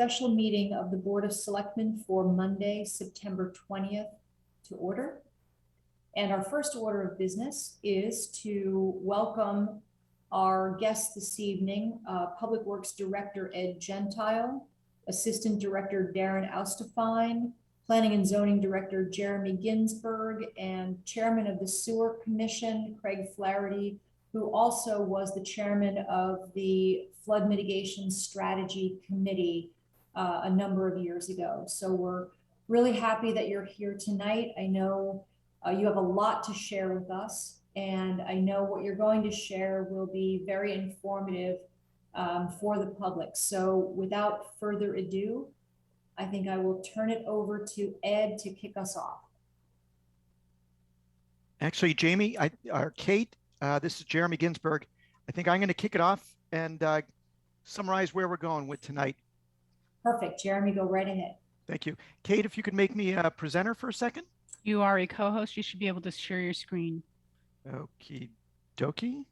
special meeting of the Board of Selectmen for Monday, September 20th to order. And our first order of business is to welcome our guest this evening, Public Works Director Ed Gentile, Assistant Director Darren Austafine, Planning and Zoning Director Jeremy Ginsburg, and Chairman of the Sewer Commission, Craig Flaherty, who also was the chairman of the Flood Mitigation Strategy Committee a number of years ago. So we're really happy that you're here tonight. I know you have a lot to share with us, and I know what you're going to share will be very informative for the public. So without further ado, I think I will turn it over to Ed to kick us off. Actually, Jamie, Kate, this is Jeremy Ginsburg. I think I'm going to kick it off and summarize where we're going with tonight. Perfect. Jeremy, go right ahead. Thank you. Kate, if you could make me a presenter for a second. You are a co-host. You should be able to share your screen. Okie dokie.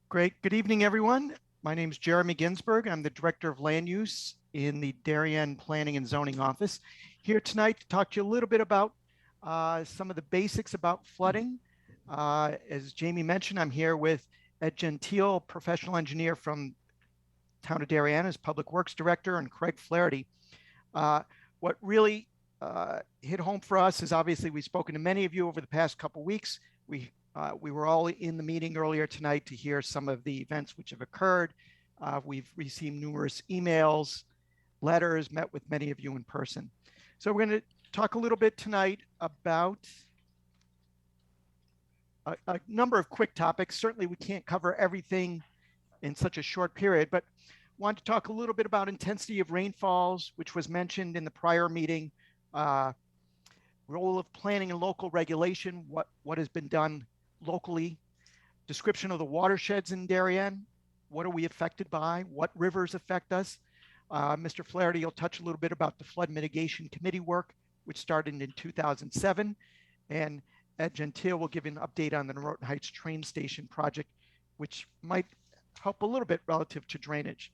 Great. Good evening, everyone. My name is Jeremy Ginsburg. I'm the Director of Land Use in the Darien Planning and Zoning Office. Here tonight to talk to you a little bit about some of the basics about flooding. As Jamie mentioned, I'm here with Ed Gentile, professional engineer from Town of Darien, as Public Works Director, and Craig Flaherty. What really hit home for us is obviously we've spoken to many of you over the past couple of weeks. We were all in the meeting earlier tonight to hear some of the events which have occurred. We've received numerous emails, letters, met with many of you in person. So we're going to talk a little bit tonight about a number of quick topics. Certainly we can't cover everything in such a short period, but want to talk a little bit about intensity of rainfalls, which was mentioned in the prior meeting, role of planning and local regulation, what has been done locally, description of the watersheds in Darien, what are we affected by, what rivers affect us. Mr. Flaherty will touch a little bit about the Flood Mitigation Committee work, which started in 2007, and Ed Gentile will give an update on the Naroton Heights train station project, which might help a little bit relative to drainage.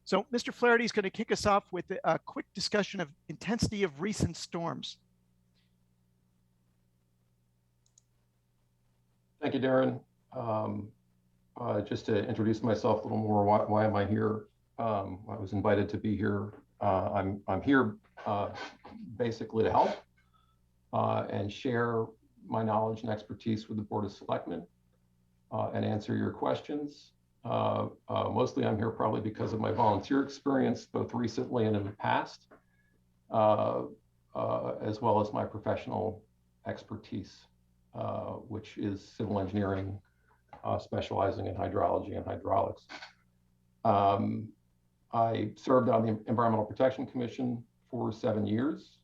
So Mr. Flaherty is going to kick us off with a quick discussion of intensity of recent storms. Thank you, Darren. Just to introduce myself a little more, why am I here? I was invited to be here. I'm here basically to help and share my knowledge and expertise with the Board of Selectmen and answer your questions. Mostly I'm here probably because of my volunteer experience, both recently and in the past, as well as my professional expertise, which is civil engineering, specializing in hydrology and hydraulics. I served on the Environmental Protection Commission for 7 years,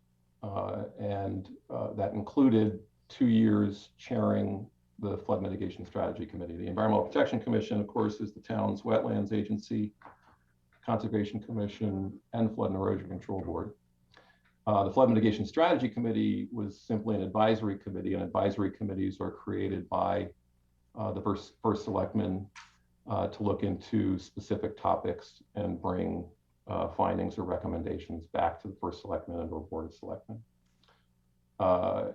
and that included 2 years chairing the Flood Mitigation Strategy Committee. The Environmental Protection Commission, of course, is the town's wetlands agency, Conservation Commission, and Flood and Erosion Control Board. The Flood Mitigation Strategy Committee was simply an advisory committee, and advisory committees are created by the first selectman to look into specific topics and bring findings or recommendations back to the first selectman and or Board of Selectmen. I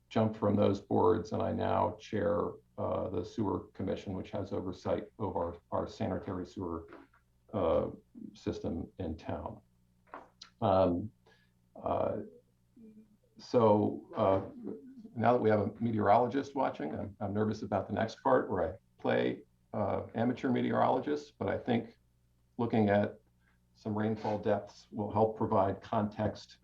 jumped from those boards, and I now chair the Sewer Commission, which has oversight over our sanitary sewer system in town. Now that we have a meteorologist watching, I'm nervous about the next part where I play amateur meteorologist, but I think looking at some rainfall depths will help provide context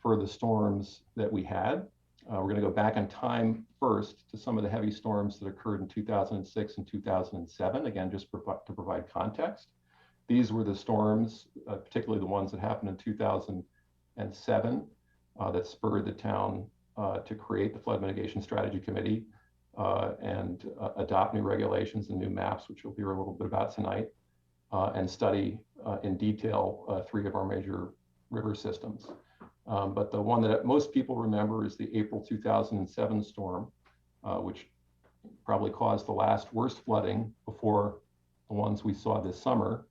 for the storms that we had. We're going to go back in time first to some of the heavy storms that occurred in 2006 and 2007, again, just to provide context. These were the storms, particularly the ones that happened in 2007, that spurred the town to create the Flood Mitigation Strategy Committee and adopt new regulations and new maps, which we'll hear a little bit about tonight, and study in detail 3 of our major river systems. But the one that most people remember is the April 2007 storm, which probably caused the last worst flooding before the ones we saw this summer,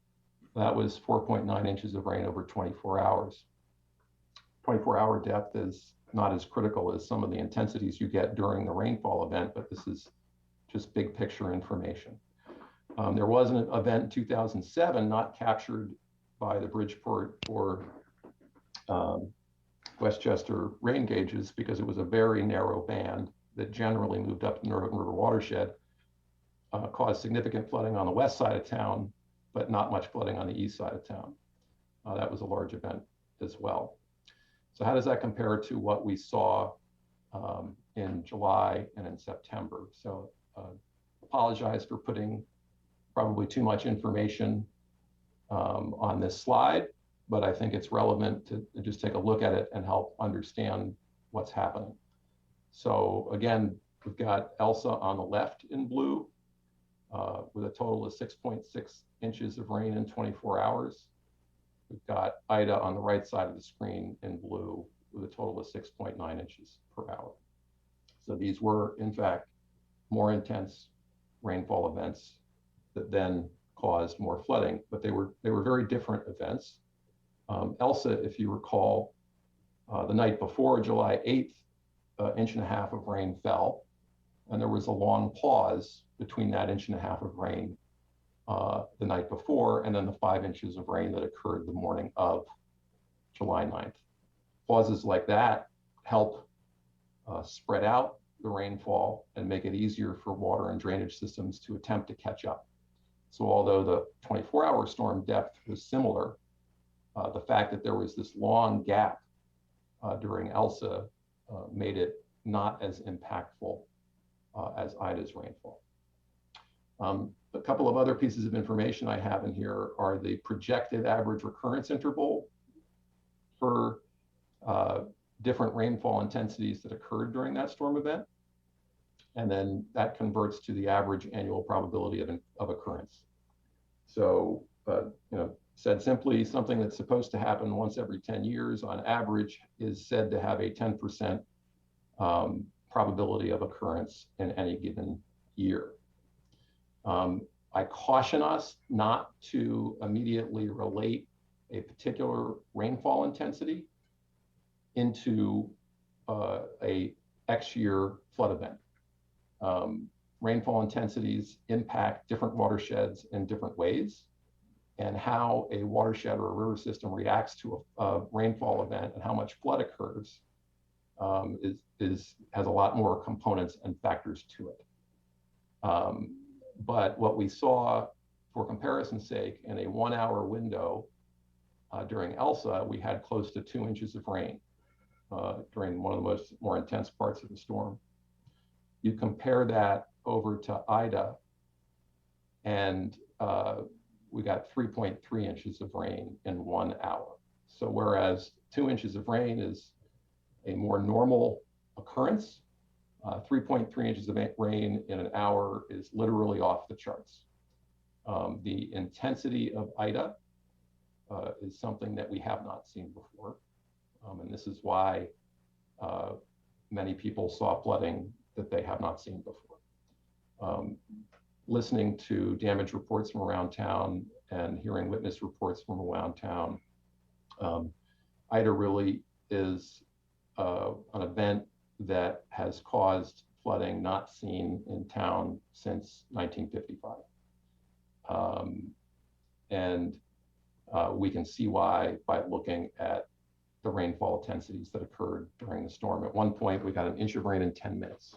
that was 4.9 inches of rain over 24 hours. 24-hour depth is not as critical as some of the intensities you get during the rainfall event, but this is just big picture information. There was an event in 2007 not captured by the Bridgeport or Westchester rain gauges because it was a very narrow band that generally moved up the Naroton River watershed, caused significant flooding on the west side of town, but not much flooding on the east side of town. That was a large event as well. So how does that compare to what we saw in July and in September? So apologize for putting probably too much information on this slide, but I think it's relevant to just take a look at it and help understand what's happening. So again, we've got Elsa on the left in blue with a total of 6.6 inches of rain in 24 hours. We've got Ida on the right side of the screen in blue with a total of 6.9 inches per hour. So these were, in fact, more intense rainfall events that then caused more flooding, but they were very different events. Elsa, if you recall, the night before July 8th, 1.5 inches of rain fell, and there was a long pause between that 1.5 inches of rain the night before, and then the 5 inches of rain that occurred the morning of July 9th. Pauses like that help spread out the rainfall and make it easier for water and drainage systems to attempt to catch up. So although the 24-hour storm depth was similar, the fact that there was this long gap during Elsa made it not as impactful as Ida's rainfall. A couple of other pieces of information I have in here are the projected average recurrence interval for different rainfall intensities that occurred during that storm event. And then that converts to the average annual probability of occurrence. So, said simply, something that's supposed to happen once every 10 years on average is said to have a 10% probability of occurrence in any given year. I caution us not to immediately relate a particular rainfall intensity into a X year flood event. Rainfall intensities impact different watersheds in different ways, and how a watershed or a river system reacts to a rainfall event and how much flood occurs has a lot more components and factors to it. But what we saw, for comparison's sake, in a 1 hour window during Elsa, we had close to 2 inches of rain during one of the more intense parts of the storm. You compare that over to Ida, and we got 3.3 inches of rain in 1 hour. So whereas 2 inches of rain is a more normal occurrence, 3.3 inches of rain in an hour is literally off the charts. The intensity of Ida is something that we have not seen before. And this is why many people saw flooding that they have not seen before. Listening to damage reports from around town and hearing witness reports from around town, Ida really is an event that has caused flooding not seen in town since 1955. And we can see why by looking at the rainfall intensities that occurred during the storm. At one point, we got 1 inch of rain in 10 minutes.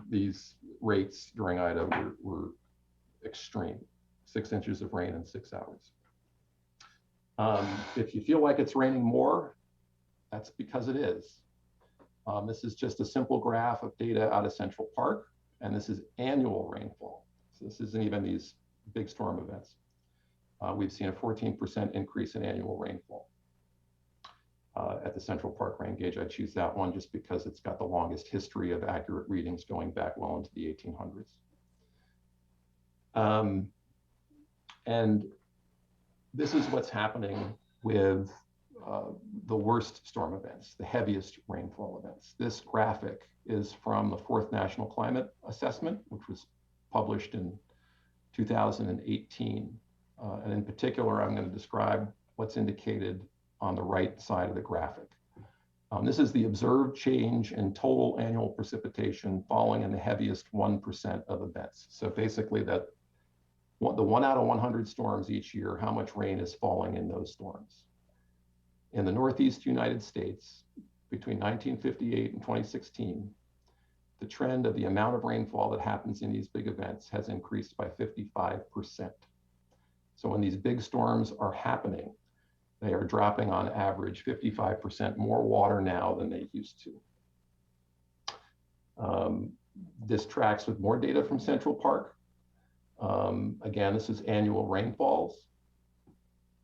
These rates during Ida were extreme, 6 inches of rain in 6 hours. If you feel like it's raining more, that's because it is. This is just a simple graph of data out of Central Park, and this is annual rainfall. So this isn't even these big storm events. We've seen a 14% increase in annual rainfall at the Central Park rain gauge. I choose that one just because it's got the longest history of accurate readings going back well into the 1800s. And this is what's happening with the worst storm events, the heaviest rainfall events. This graphic is from the 4th National Climate Assessment, which was published in 2018. And in particular, I'm going to describe what's indicated on the right side of the graphic. This is the observed change in total annual precipitation falling in the heaviest 1% of events. So basically the 1 out of 100 storms each year, how much rain is falling in those storms. In the Northeast United States, between 1958 and 2016, the trend of the amount of rainfall that happens in these big events has increased by 55%. So when these big storms are happening, they are dropping on average 55% more water now than they used to. This tracks with more data from Central Park. Again, this is annual rainfalls.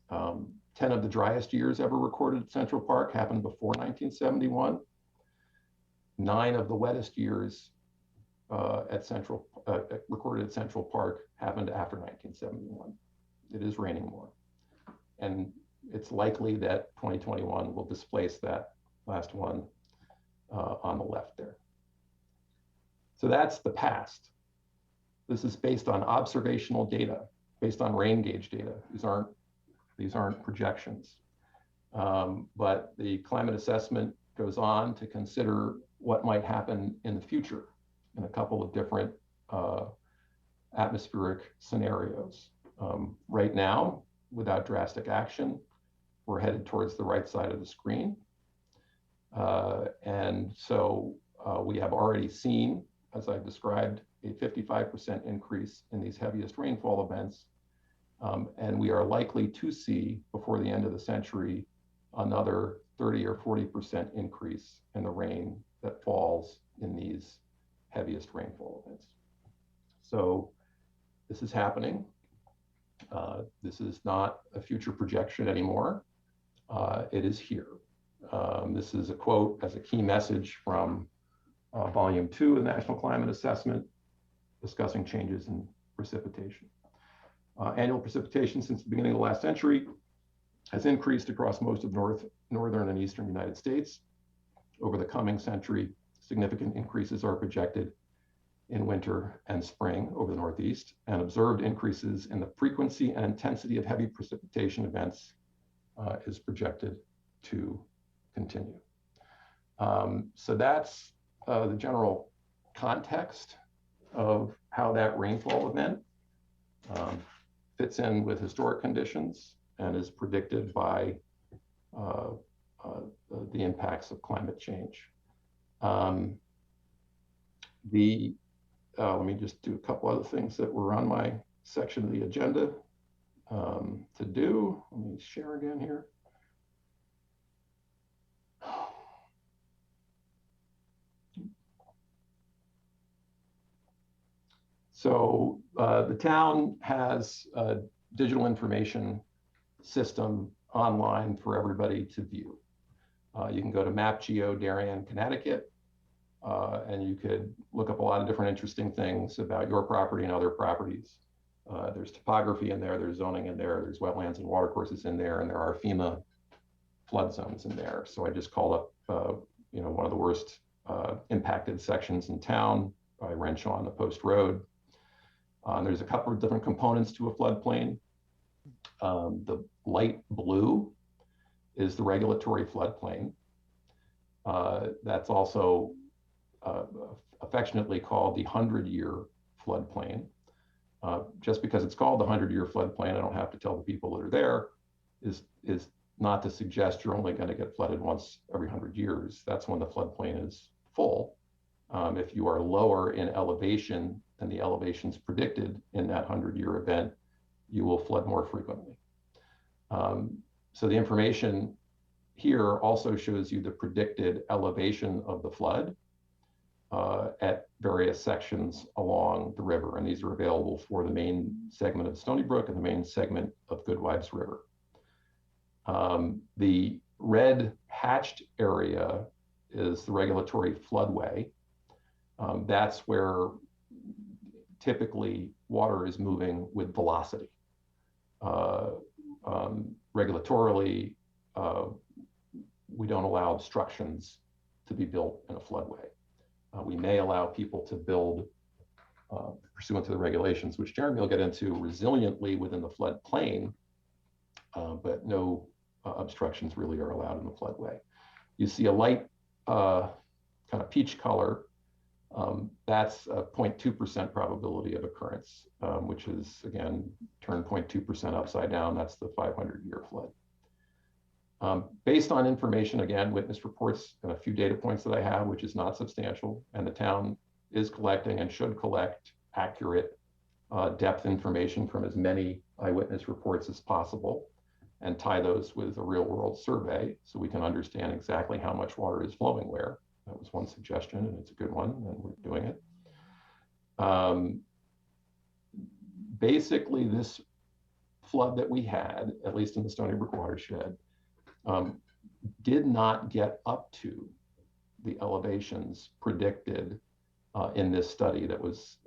10 of the driest years ever recorded at Central Park happened before 1971. 9 of the wettest years recorded at Central Park happened after 1971. It is raining more. And it's likely that 2021 will displace that last one on the left there. So that's the past. This is based on observational data, based on rain gauge data. These aren't projections. But the climate assessment goes on to consider what might happen in the future in a couple of different atmospheric scenarios. Right now, without drastic action, we're headed towards the right side of the screen. And so we have already seen, as I described, a 55% increase in these heaviest rainfall events. And we are likely to see, before the end of the century, another 30 or 40% increase in the rain that falls in these heaviest rainfall events. So this is happening. This is not a future projection anymore. It is here. This is a quote as a key message from Volume 2 of the National Climate Assessment, discussing changes in precipitation. Annual precipitation since the beginning of the last century has increased across most of northern and eastern United States. Over the coming century, significant increases are projected in winter and spring over the Northeast, and observed increases in the frequency and intensity of heavy precipitation events is projected to continue. So that's the general context of how that rainfall event fits in with historic conditions and is predicted by the impacts of climate change. Let me just do a couple other things that were on my section of the agenda to do. Let me share again here. So the town has a digital information system online for everybody to view. You can go to MapGeo Darien, Connecticut, and you could look up a lot of different interesting things about your property and other properties. There's topography in there, there's zoning in there, there's wetlands and watercourses in there, and there are FEMA flood zones in there. So I just called up one of the worst impacted sections in town by Renshaw on the Post Road. There's a couple of different components to a floodplain. The light blue is the regulatory floodplain. That's also affectionately called the 100-year floodplain. Just because it's called the 100-year floodplain, I don't have to tell the people that are there, is not to suggest you're only going to get flooded once every 100 years. That's when the floodplain is full. If you are lower in elevation than the elevations predicted in that 100-year event, you will flood more frequently. So the information here also shows you the predicted elevation of the flood at various sections along the river. And these are available for the main segment of Stony Brook and the main segment of Goodwives River. The red hatched area is the regulatory floodway. That's where typically water is moving with velocity. Regulatorily, we don't allow obstructions to be built in a floodway. We may allow people to build pursuant to the regulations, which Jeremy will get into, resiliently within the floodplain, but no obstructions really are allowed in the floodway. You see a light kind of peach color. That's a 0.2% probability of occurrence, which is, again, turn 0.2% upside down. That's the 500-year flood. Based on information, again, witness reports and a few data points that I have, which is not substantial, and the town is collecting and should collect accurate depth information from as many eyewitness reports as possible and tie those with a real world survey so we can understand exactly how much water is flowing where. That was one suggestion, and it's a good one, and we're doing it. Basically, this flood that we had, at least in the Stony Brook watershed, did not get up to the elevations predicted in this study that is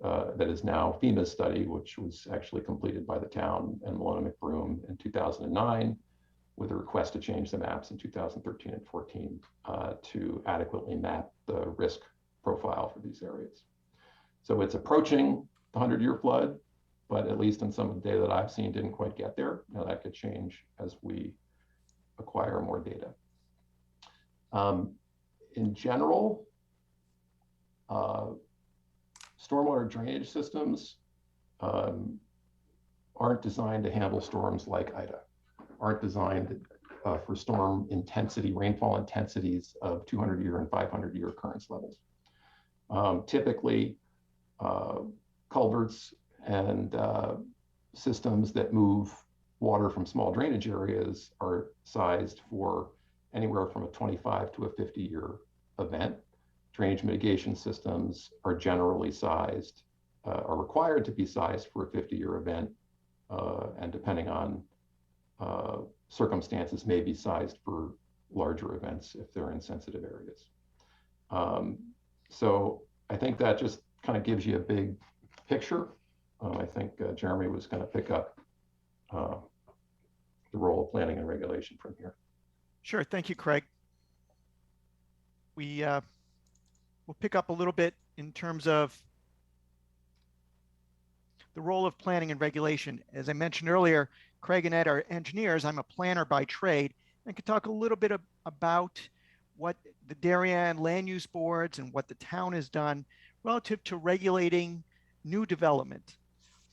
now FEMA's study, which was actually completed by the town and Malone McBroom in 2009, with a request to change the maps in 2013 and 14 to adequately map the risk profile for these areas. So it's approaching the 100-year flood, but at least in some of the data that I've seen, didn't quite get there. Now that could change as we acquire more data. In general, stormwater drainage systems aren't designed to handle storms like Ida, aren't designed for storm intensity, rainfall intensities of 200-year and 500-year occurrence levels. Typically, culverts and systems that move water from small drainage areas are sized for anywhere from a 25 to a 50-year event. Drainage mitigation systems are generally sized, are required to be sized for a 50-year event, and depending on circumstances, may be sized for larger events if they're in sensitive areas. So I think that just kind of gives you a big picture. I think Jeremy was going to pick up the role of planning and regulation from here. Sure. Thank you, Craig. We'll pick up a little bit in terms of the role of planning and regulation. As I mentioned earlier, Craig and Ed are engineers. I'm a planner by trade. I could talk a little bit about what the Darien land use boards and what the town has done relative to regulating new development.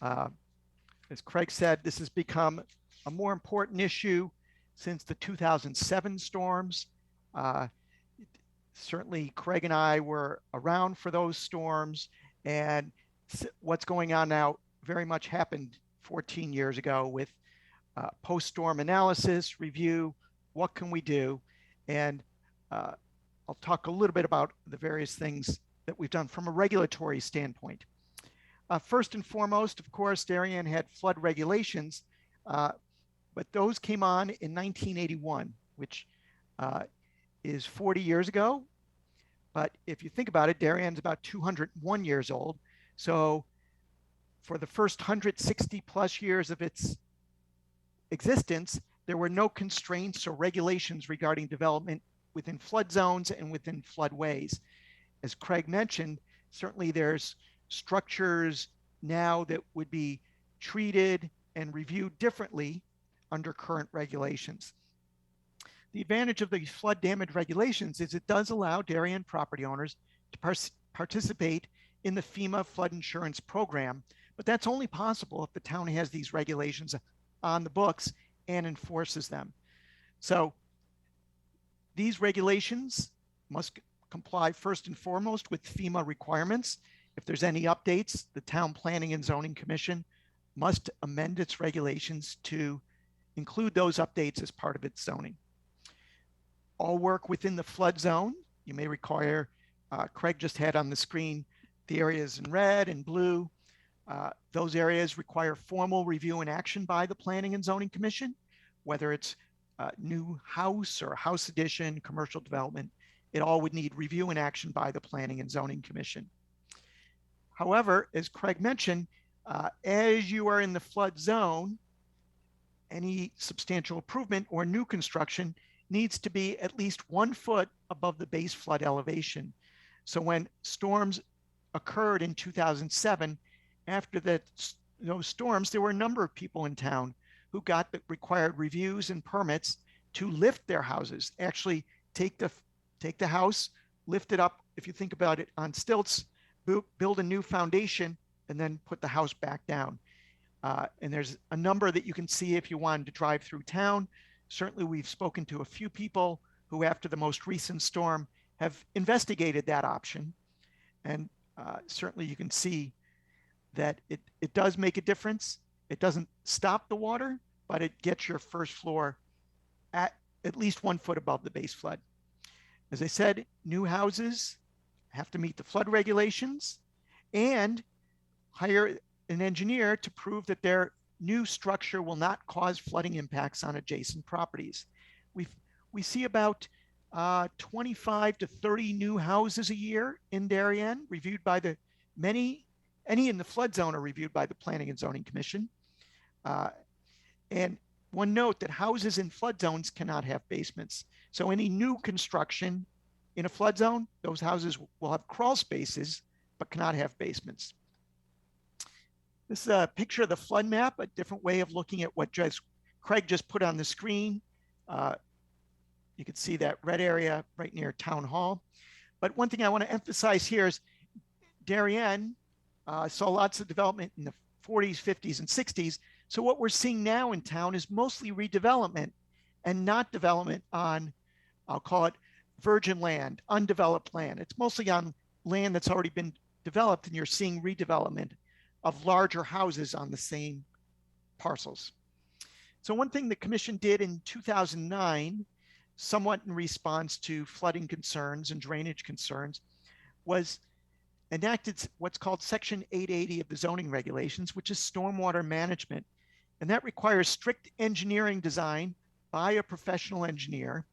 As Craig said, this has become a more important issue since the 2007 storms. Certainly, Craig and I were around for those storms, and what's going on now very much happened 14 years ago with post-storm analysis, review, what can we do? And I'll talk a little bit about the various things that we've done from a regulatory standpoint. First and foremost, of course, Darien had flood regulations, but those came on in 1981, which is 40 years ago. But if you think about it, Darien's about 201 years old. So for the first 160 plus years of its existence, there were no constraints or regulations regarding development within flood zones and within floodways. As Craig mentioned, certainly there's structures now that would be treated and reviewed differently under current regulations. The advantage of the flood damage regulations is it does allow Darien property owners to participate in the FEMA flood insurance program, but that's only possible if the town has these regulations on the books and enforces them. So these regulations must comply first and foremost with FEMA requirements. If there's any updates, the Town Planning and Zoning Commission must amend its regulations to include those updates as part of its zoning. All work within the flood zone, you may require, Craig just had on the screen the areas in red and blue. Those areas require formal review and action by the Planning and Zoning Commission, whether it's new house or house addition, commercial development, it all would need review and action by the Planning and Zoning Commission. However, as Craig mentioned, as you are in the flood zone, any substantial improvement or new construction needs to be at least 1 foot above the base flood elevation. So when storms occurred in 2007, after those storms, there were a number of people in town who got the required reviews and permits to lift their houses, actually take the house, lift it up, if you think about it, on stilts, build a new foundation, and then put the house back down. And there's a number that you can see if you wanted to drive through town. Certainly, we've spoken to a few people who, after the most recent storm, have investigated that option. And certainly you can see that it does make a difference. It doesn't stop the water, but it gets your first floor at least 1 foot above the base flood. As I said, new houses have to meet the flood regulations and hire an engineer to prove that their new structure will not cause flooding impacts on adjacent properties. We see about 25 to 30 new houses a year in Darien, reviewed by any in the flood zone are reviewed by the Planning and Zoning Commission. And one note that houses in flood zones cannot have basements. So any new construction in a flood zone, those houses will have crawl spaces, but cannot have basements. This is a picture of the flood map, a different way of looking at what Craig just put on the screen. You can see that red area right near Town Hall. But one thing I want to emphasize here is Darien saw lots of development in the 40s, 50s, and 60s. So what we're seeing now in town is mostly redevelopment and not development on, I'll call it virgin land, undeveloped land. It's mostly on land that's already been developed, and you're seeing redevelopment of larger houses on the same parcels. So one thing the commission did in 2009, somewhat in response to flooding concerns and drainage concerns, was enacted what's called Section 880 of the zoning regulations, which is stormwater management. And that requires strict engineering design by a professional engineer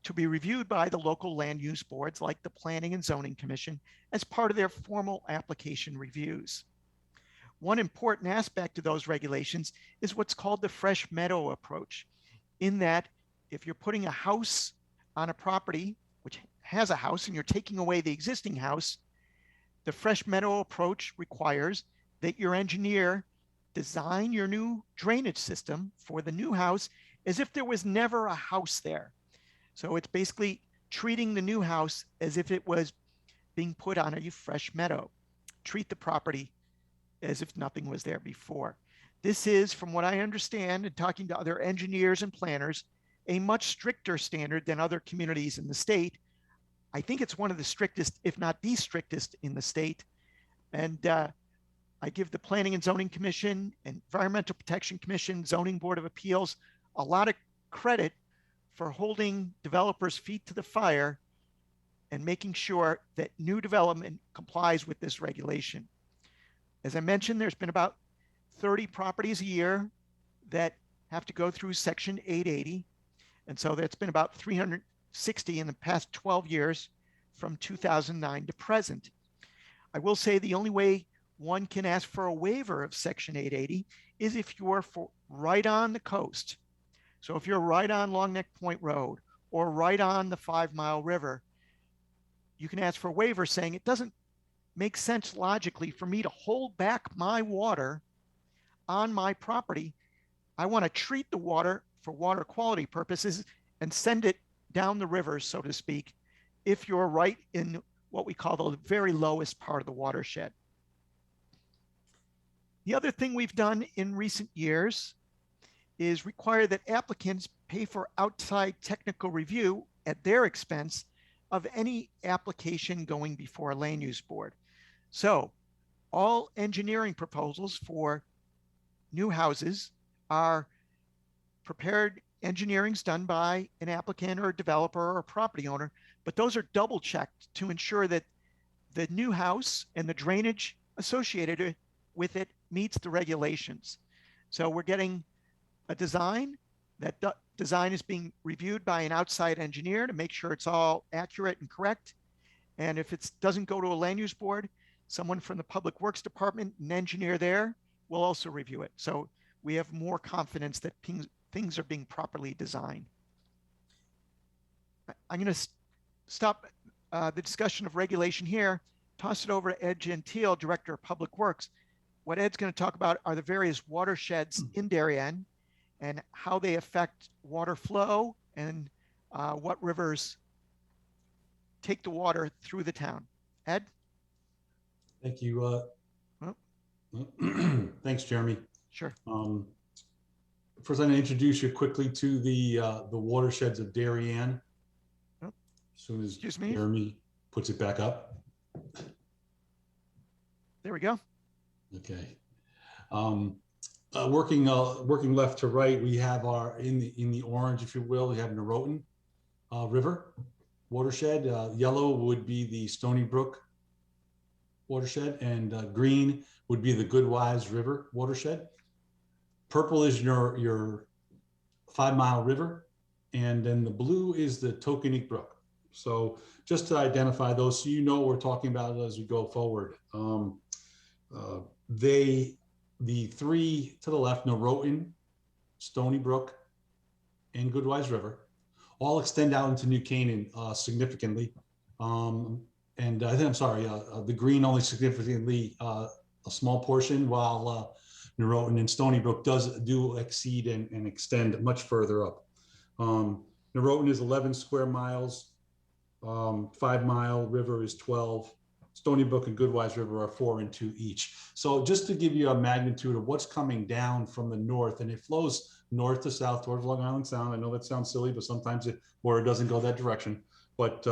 to be reviewed by the local land use boards like the Planning and Zoning Commission as part of their formal application reviews. One important aspect of those regulations is what's called the fresh meadow approach, in that if you're putting a house on a property which has a house and you're taking away the existing house, the fresh meadow approach requires that your engineer design your new drainage system for the new house as if there was never a house there. So it's basically treating the new house as if it was being put on a fresh meadow. Treat the property as if nothing was there before. This is, from what I understand and talking to other engineers and planners, a much stricter standard than other communities in the state. I think it's one of the strictest, if not the strictest, in the state. And I give the Planning and Zoning Commission, Environmental Protection Commission, Zoning Board of Appeals a lot of credit for holding developers' feet to the fire and making sure that new development complies with this regulation. As I mentioned, there's been about 30 properties a year that have to go through Section 880. And so that's been about 360 in the past 12 years from 2009 to present. I will say the only way one can ask for a waiver of Section 880 is if you're right on the coast. So if you're right on Long Neck Point Road or right on the 5 Mile River, you can ask for a waiver saying it doesn't make sense logically for me to hold back my water on my property. I want to treat the water for water quality purposes and send it down the river, so to speak, if you're right in what we call the very lowest part of the watershed. The other thing we've done in recent years is require that applicants pay for outside technical review at their expense of any application going before a land use board. So all engineering proposals for new houses are prepared. Engineering's done by an applicant or a developer or a property owner, but those are double checked to ensure that the new house and the drainage associated with it meets the regulations. So we're getting a design. That design is being reviewed by an outside engineer to make sure it's all accurate and correct. And if it doesn't go to a land use board, someone from the Public Works Department, an engineer there, will also review it. So we have more confidence that things are being properly designed. I'm going to stop the discussion of regulation here, toss it over to Ed Gentile, Director of Public Works, what Ed's going to talk about are the various watersheds in Darien and how they affect water flow and what rivers take the water through the town. Ed? Thank you. Oh. Thanks, Jeremy. Sure. First, I'm going to introduce you quickly to the watersheds of Darien. Oh. As soon as Excuse me. Jeremy puts it back up. There we go. Okay. Working left to right, we have our in the orange, if you will, we have Naroton River watershed. Yellow would be the Stony Brook watershed, and green would be the Goodwise River watershed. Purple is your 5 Mile River, and then the blue is the Tokenique Brook. So just to identify those, so you know what we're talking about as we go forward. The three to the left, Naroton, Stony Brook, and Goodwise River, all extend out into New Canaan significantly. And I think, I'm sorry, the green only significantly a small portion, while Naroton and Stony Brook do exceed and extend much further up. Naroton is 11 square miles, 5 Mile River is 12. Stony Brook and Goodwise River are 4 and 2 each. So just to give you a magnitude of what's coming down from the north, and it flows north to south towards Long Island Sound. I know that sounds silly, but sometimes it doesn't go that direction. But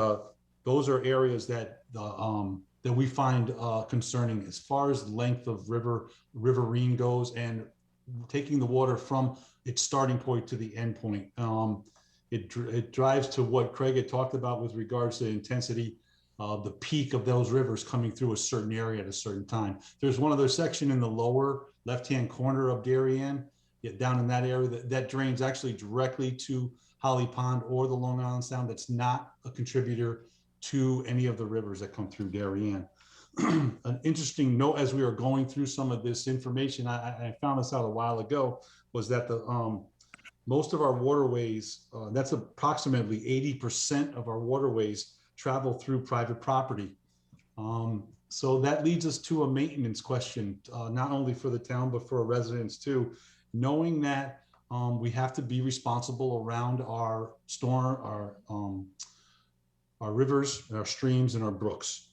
those are areas that we find concerning as far as length of riverine goes, and taking the water from its starting point to the end point. It drives to what Craig had talked about with regards to intensity. The peak of those rivers coming through a certain area at a certain time. There's one other section in the lower left-hand corner of Darien, down in that area that drains actually directly to Holly Pond or the Long Island Sound. That's not a contributor to any of the rivers that come through Darien. An interesting note as we are going through some of this information, I found this out a while ago, was that most of our waterways, that's approximately 80% of our waterways, travel through private property. So that leads us to a maintenance question, not only for the town, but for our residents too, knowing that we have to be responsible around our rivers, our streams, and our brooks.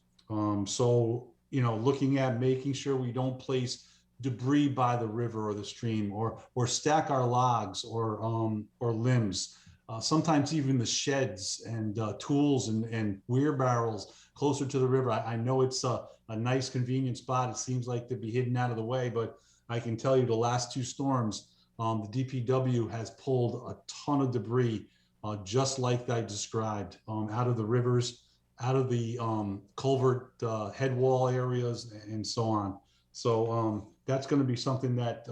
So, looking at making sure we don't place debris by the river or the stream, or stack our logs or limbs. Sometimes even the sheds and tools and wheelbarrows closer to the river. I know it's a nice convenient spot. It seems like to be hidden out of the way, but I can tell you the last 2 storms, the DPW has pulled a ton of debris, just like I described, out of the rivers, out of the culvert head wall areas, and so on. So that's going to be something that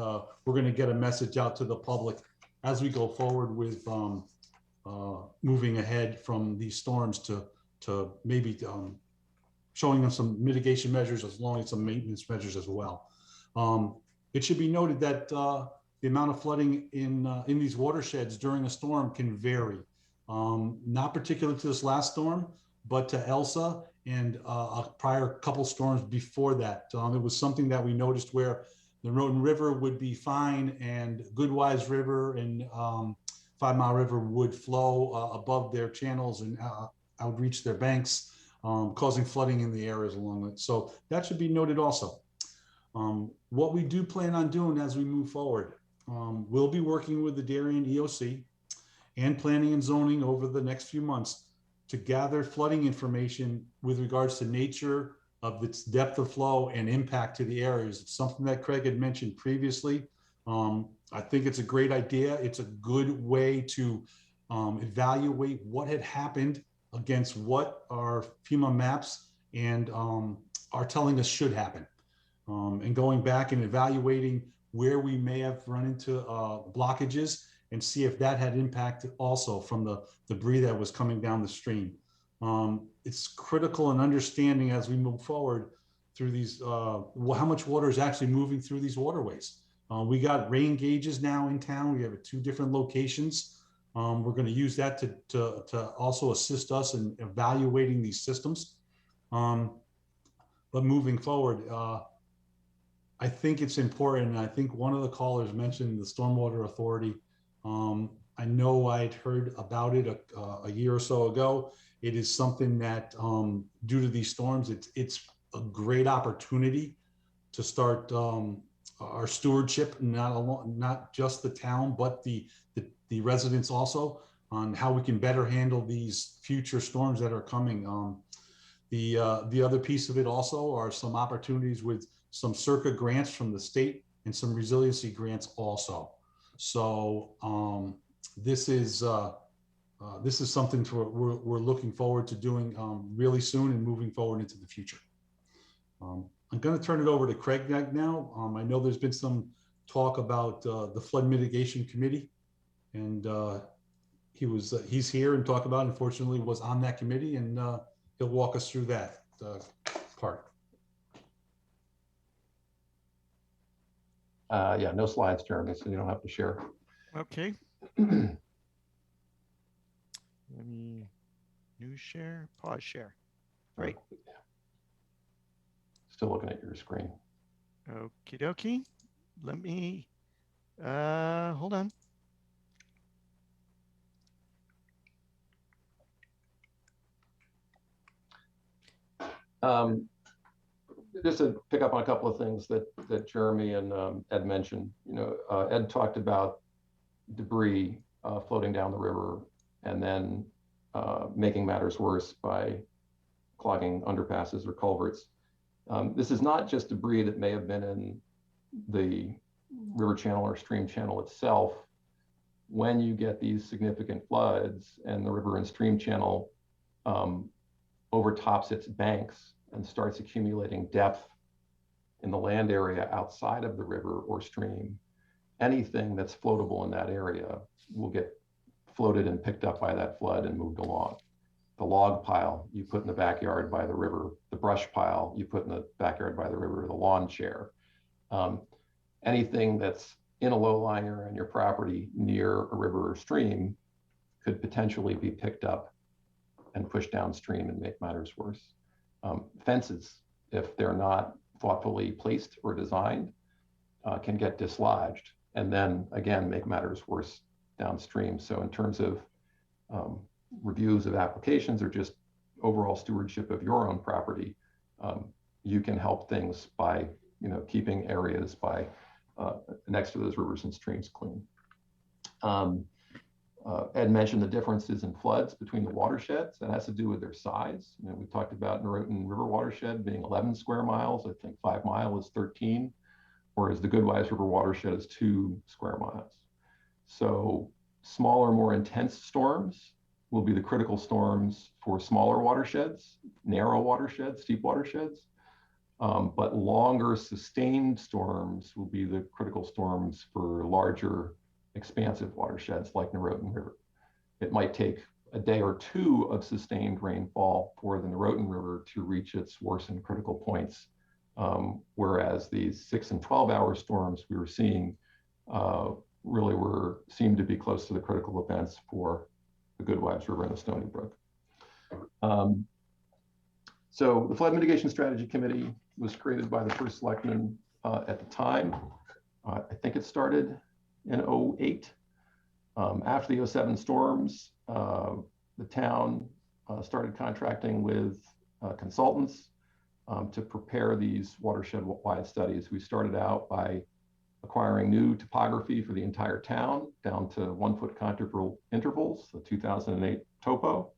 we're going to get a message out to the public as we go forward with moving ahead from these storms to maybe showing them some mitigation measures as long as some maintenance measures as well. It should be noted that the amount of flooding in these watersheds during a storm can vary. Not particular to this last storm, but to Elsa and a prior couple storms before that. It was something that we noticed where the Naroton River would be fine, and Goodwise River and 5 Mile River would flow above their channels and outreach their banks, causing flooding in the areas along it. So that should be noted also. What we do plan on doing as we move forward, we'll be working with the Darien EOC and Planning and Zoning over the next few months to gather flooding information with regards to nature of its depth of flow and impact to the areas. It's something that Craig had mentioned previously. I think it's a great idea. It's a good way to evaluate what had happened against what our FEMA maps and are telling us should happen. And going back and evaluating where we may have run into blockages and see if that had impact also from the debris that was coming down the stream. It's critical in understanding as we move forward through these, how much water is actually moving through these waterways. We got rain gauges now in town. We have 2 different locations. We're going to use that to also assist us in evaluating these systems. But moving forward, I think it's important. And I think one of the callers mentioned the Stormwater Authority. I know I'd heard about it a year or so ago. It is something that, due to these storms, it's a great opportunity to start our stewardship, not just the town, but the residents also, on how we can better handle these future storms that are coming. The other piece of it also are some opportunities with some circa grants from the state and some resiliency grants also. So this is something we're looking forward to doing really soon and moving forward into the future. I'm going to turn it over to Craig now. I know there's been some talk about the Flood Mitigation Committee, and he's here and talk about, unfortunately, was on that committee, and he'll walk us through that part. Yeah, no slides, Jeremy, so you don't have to share. Okay. Let me new share, pause share. Great. Still looking at your screen. Okie dokie. Let me, hold on. Just to pick up on a couple of things that Jeremy and Ed mentioned. Ed talked about debris floating down the river and then making matters worse by clogging underpasses or culverts. This is not just debris that may have been in the river channel or stream channel itself. When you get these significant floods and the river and stream channel overtops its banks and starts accumulating depth in the land area outside of the river or stream, anything that's floatable in that area will get floated and picked up by that flood and moved along. The log pile you put in the backyard by the river, the brush pile you put in the backyard by the river, the lawn chair, anything that's in a low-lying area on your property near a river or stream could potentially be picked up and pushed downstream and make matters worse. Fences, if they're not thoughtfully placed or designed, can get dislodged and then again make matters worse downstream. So in terms of reviews of applications or just overall stewardship of your own property, you can help things by keeping areas by next to those rivers and streams clean. Ed mentioned the differences in floods between the watersheds. That has to do with their size. We talked about Naroton River watershed being 11 square miles. I think 5 Mile is 13, whereas the Goodwives River watershed is 2 square miles. So smaller, more intense storms will be the critical storms for smaller watersheds, narrow watersheds, steep watersheds. But longer sustained storms will be the critical storms for larger, expansive watersheds like Naroton River. It might take a day or two of sustained rainfall for the Naroton River to reach its worsened critical points, whereas these 6 and 12-hour storms we were seeing really seemed to be close to the critical events for the Goodwives River and the Stony Brook. So the Flood Mitigation Strategy Committee was created by the first selectman at the time. I think it started in 2008. After the 2007 storms, the town started contracting with consultants to prepare these watershed-wide studies. We started out by acquiring new topography for the entire town down to 1-foot contour intervals, the 2008 topo.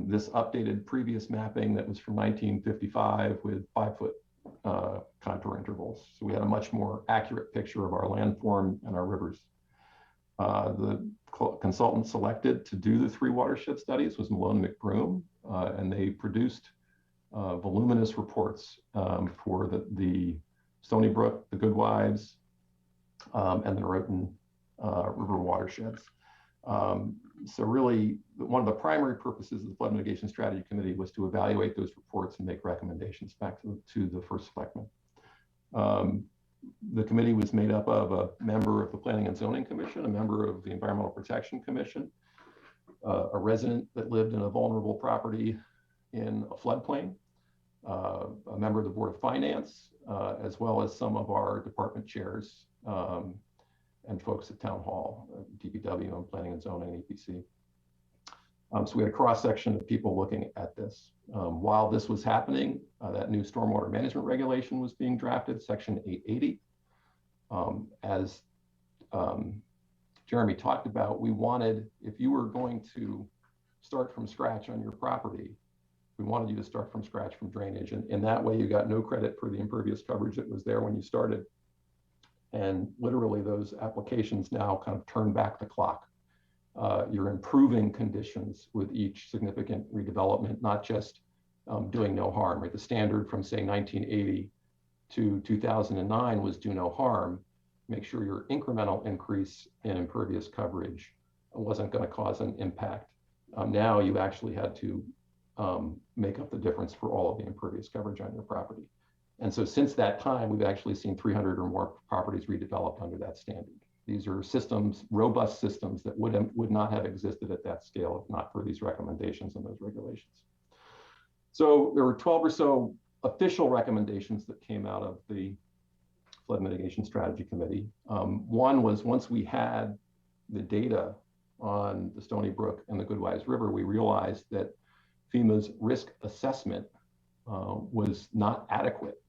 This updated previous mapping that was from 1955 with 5-foot contour intervals. So we had a much more accurate picture of our landform and our rivers. The consultant selected to do the 3 watershed studies was Malone McBroom, and they produced voluminous reports for the Stony Brook, the Goodwives, and the Naroton River watersheds. So really, one of the primary purposes of the Flood Mitigation Strategy Committee was to evaluate those reports and make recommendations back to the first selectman. The committee was made up of a member of the Planning and Zoning Commission, a member of the Environmental Protection Commission, a resident that lived in a vulnerable property in a floodplain, a member of the Board of Finance, as well as some of our department chairs and folks at Town Hall, DPW and Planning and Zoning, EPC. So we had a cross-section of people looking at this. While this was happening, that new stormwater management regulation was being drafted, Section 880. As Jeremy talked about, we wanted, if you were going to start from scratch on your property, we wanted you to start from scratch from drainage. And in that way, you got no credit for the impervious coverage that was there when you started. And literally those applications now kind of turn back the clock. You're improving conditions with each significant redevelopment, not just doing no harm, right? The standard from say 1980 to 2009 was do no harm. Make sure your incremental increase in impervious coverage wasn't going to cause an impact. Now you actually had to make up the difference for all of the impervious coverage on your property. And so since that time, we've actually seen 300 or more properties redeveloped under that standard. These are systems, robust systems that would not have existed at that scale if not for these recommendations and those regulations. So there were 12 or so official recommendations that came out of the Flood Mitigation Strategy Committee. One was once we had the data on the Stony Brook and the Goodwise River, we realized that FEMA's risk assessment was not adequate,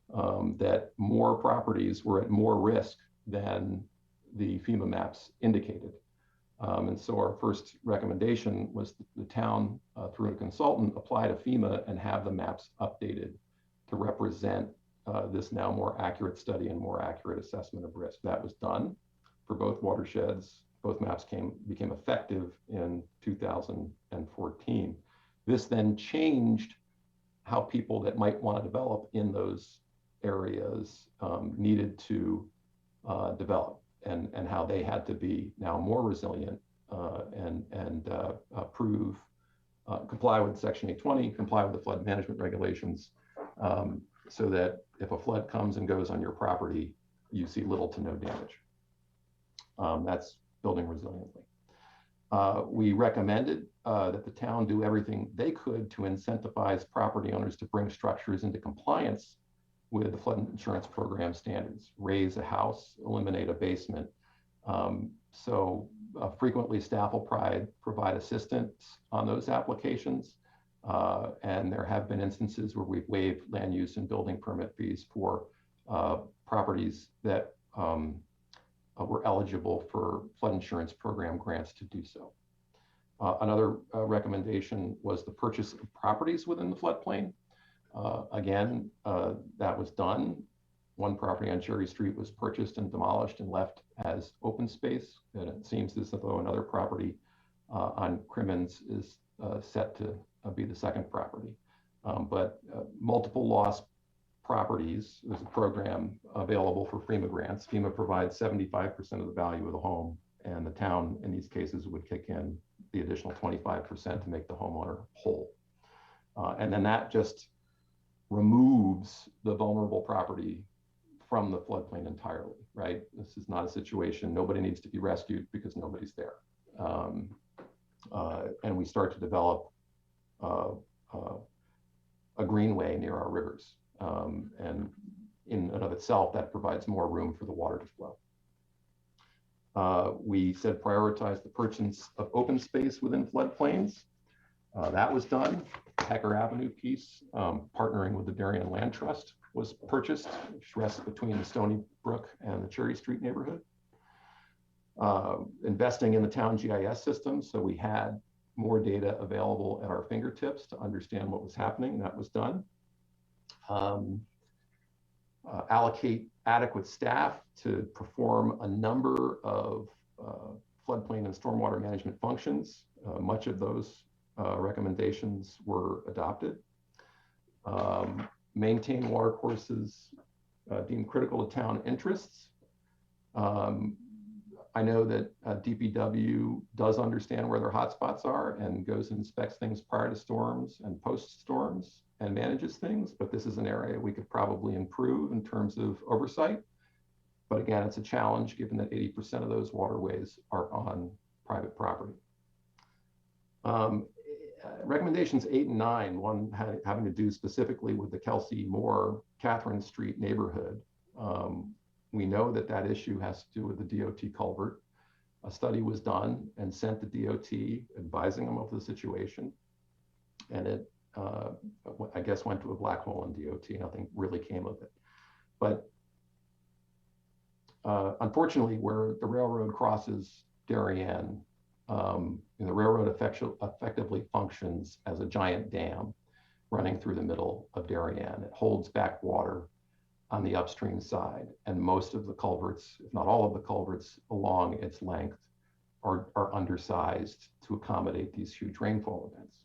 that more properties were at more risk than the FEMA maps indicated. And so our first recommendation was the town, through a consultant, apply to FEMA and have the maps updated to represent this now more accurate study and more accurate assessment of risk. That was done for both watersheds. Both maps became effective in 2014. This then changed how people that might want to develop in those areas needed to develop, and how they had to be now more resilient and comply with Section 820, comply with the flood management regulations, so that if a flood comes and goes on your property, you see little to no damage. That's building resiliently. We recommended that the town do everything they could to incentivize property owners to bring structures into compliance with the flood insurance program standards, raise a house, eliminate a basement. Frequently staff will provide assistance on those applications. And there have been instances where we've waived land use and building permit fees for properties that were eligible for flood insurance program grants to do so. Another recommendation was the purchase of properties within the floodplain. Again, that was done. One property on Cherry Street was purchased and demolished and left as open space. And it seems as though another property on Crimmins is set to be the second property. But multiple lost properties, there's a program available for FEMA grants. FEMA provides 75% of the value of the home, and the town in these cases would kick in the additional 25% to make the homeowner whole. And then that just removes the vulnerable property from the floodplain entirely, right? This is not a situation, nobody needs to be rescued because nobody's there. And we start to develop a greenway near our rivers. And in and of itself, that provides more room for the water to flow. We said prioritize the purchase of open space within floodplains. That was done. Hecker Avenue piece, partnering with the Darien Land Trust, was purchased, which rests between the Stony Brook and the Cherry Street neighborhood. Investing in the town GIS system, so we had more data available at our fingertips to understand what was happening. That was done. Allocate adequate staff to perform a number of floodplain and stormwater management functions. Much of those recommendations were adopted. Maintain water courses deemed critical to town interests. I know that DPW does understand where their hotspots are and goes and inspects things prior to storms and post storms and manages things, but this is an area we could probably improve in terms of oversight. But again, it's a challenge given that 80% of those waterways are on private property. recommendations 8 and 9, one having to do specifically with the Kelsey Moore Catherine Street neighborhood. We know that that issue has to do with the DOT culvert. A study was done and sent to DOT advising them of the situation. And it, I guess, went to a black hole in DOT. Nothing really came of it. But unfortunately, where the railroad crosses Darien, the railroad effectively functions as a giant dam running through the middle of Darien. It holds back water on the upstream side, and most of the culverts, if not all of the culverts along its length, are undersized to accommodate these huge rainfall events.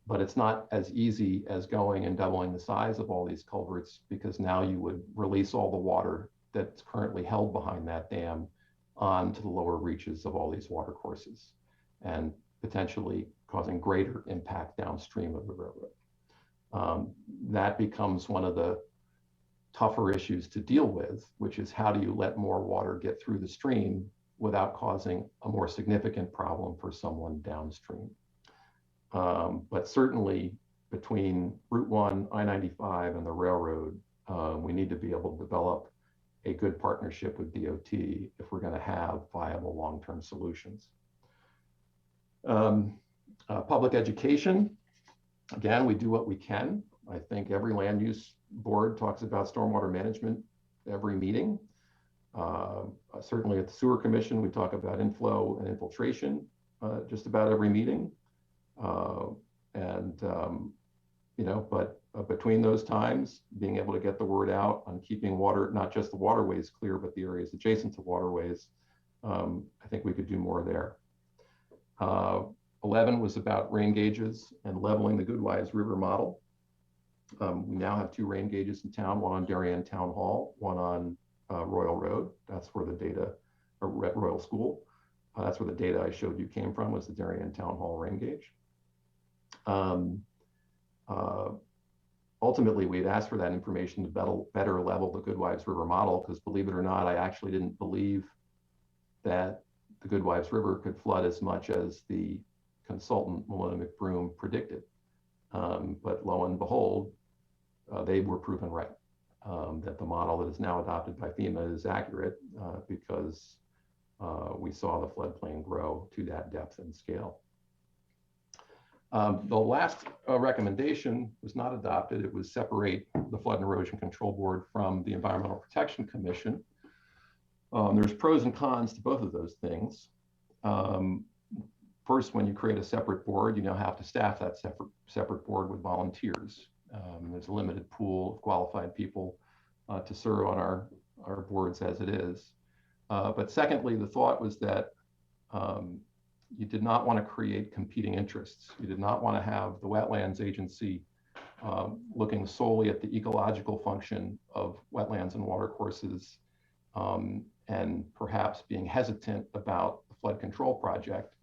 But it's not as easy as going and doubling the size of all these culverts, because now you would release all the water that's currently held behind that dam onto the lower reaches of all these water courses, and potentially causing greater impact downstream of the railroad. That becomes one of the tougher issues to deal with, which is how do you let more water get through the stream without causing a more significant problem for someone downstream. But certainly between Route 1, I-95, and the railroad, we need to be able to develop a good partnership with DOT if we're going to have viable long-term solutions. Public education, again, we do what we can. I think every land use board talks about stormwater management every meeting. Certainly at the Sewer Commission, we talk about inflow and infiltration just about every meeting. But between those times, being able to get the word out on keeping water, not just the waterways clear, but the areas adjacent to waterways, I think we could do more there. 11 was about rain gauges and leveling the Goodwives River model. We now have 2 rain gauges in town, one on Darien Town Hall, one on Royal Road. That's where the data, or Royal School. That's where the data I showed you came from, was the Darien Town Hall rain gauge. Ultimately, we had asked for that information to better level the Goodwives River model, because believe it or not, I actually didn't believe that the Goodwives River could flood as much as the consultant Malone McBroom predicted. But lo and behold, they were proven right, that the model that is now adopted by FEMA is accurate, because we saw the floodplain grow to that depth and scale. The last recommendation was not adopted. It was separate the Flood and Erosion Control Board from the Environmental Protection Commission. There's pros and cons to both of those things. First, when you create a separate board, you now have to staff that separate board with volunteers. There's a limited pool of qualified people to serve on our boards as it is. But secondly, the thought was that you did not want to create competing interests. You did not want to have the Wetlands Agency looking solely at the ecological function of wetlands and watercourses, and perhaps being hesitant about the flood control project,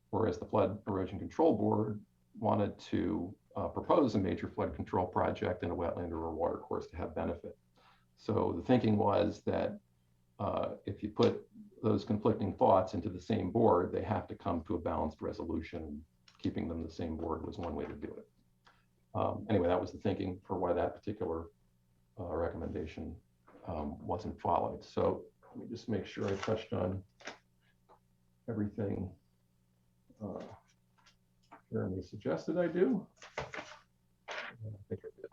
whereas the Flood Erosion Control Board wanted to propose a major flood control project in a wetland or a watercourse to have benefit. So the thinking was that if you put those conflicting thoughts into the same board, they have to come to a balanced resolution. Keeping them the same board was one way to do it. Anyway, that was the thinking for why that particular recommendation wasn't followed. So let me just make sure I touched on everything Jeremy suggested I do. I think I did.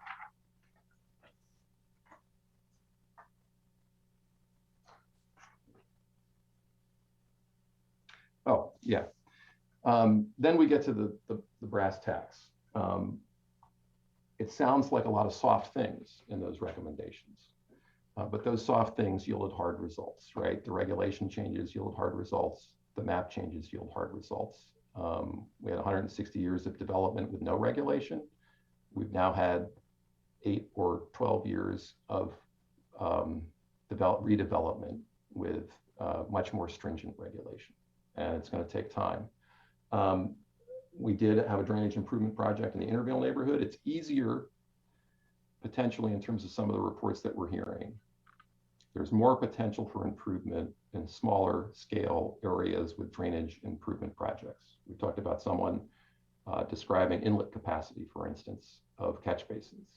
Oh, yeah. Then we get to the brass tacks. It sounds like a lot of soft things in those recommendations, but those soft things yielded hard results, right? The regulation changes yield hard results. The map changes yield hard results. We had 160 years of development with no regulation. We've now had 8 or 12 years of redevelopment with much more stringent regulation, and it's going to take time. We did have a drainage improvement project in the Intervale neighborhood. It's easier potentially in terms of some of the reports that we're hearing. There's more potential for improvement in smaller scale areas with drainage improvement projects. We talked about someone describing inlet capacity, for instance, of catch basins.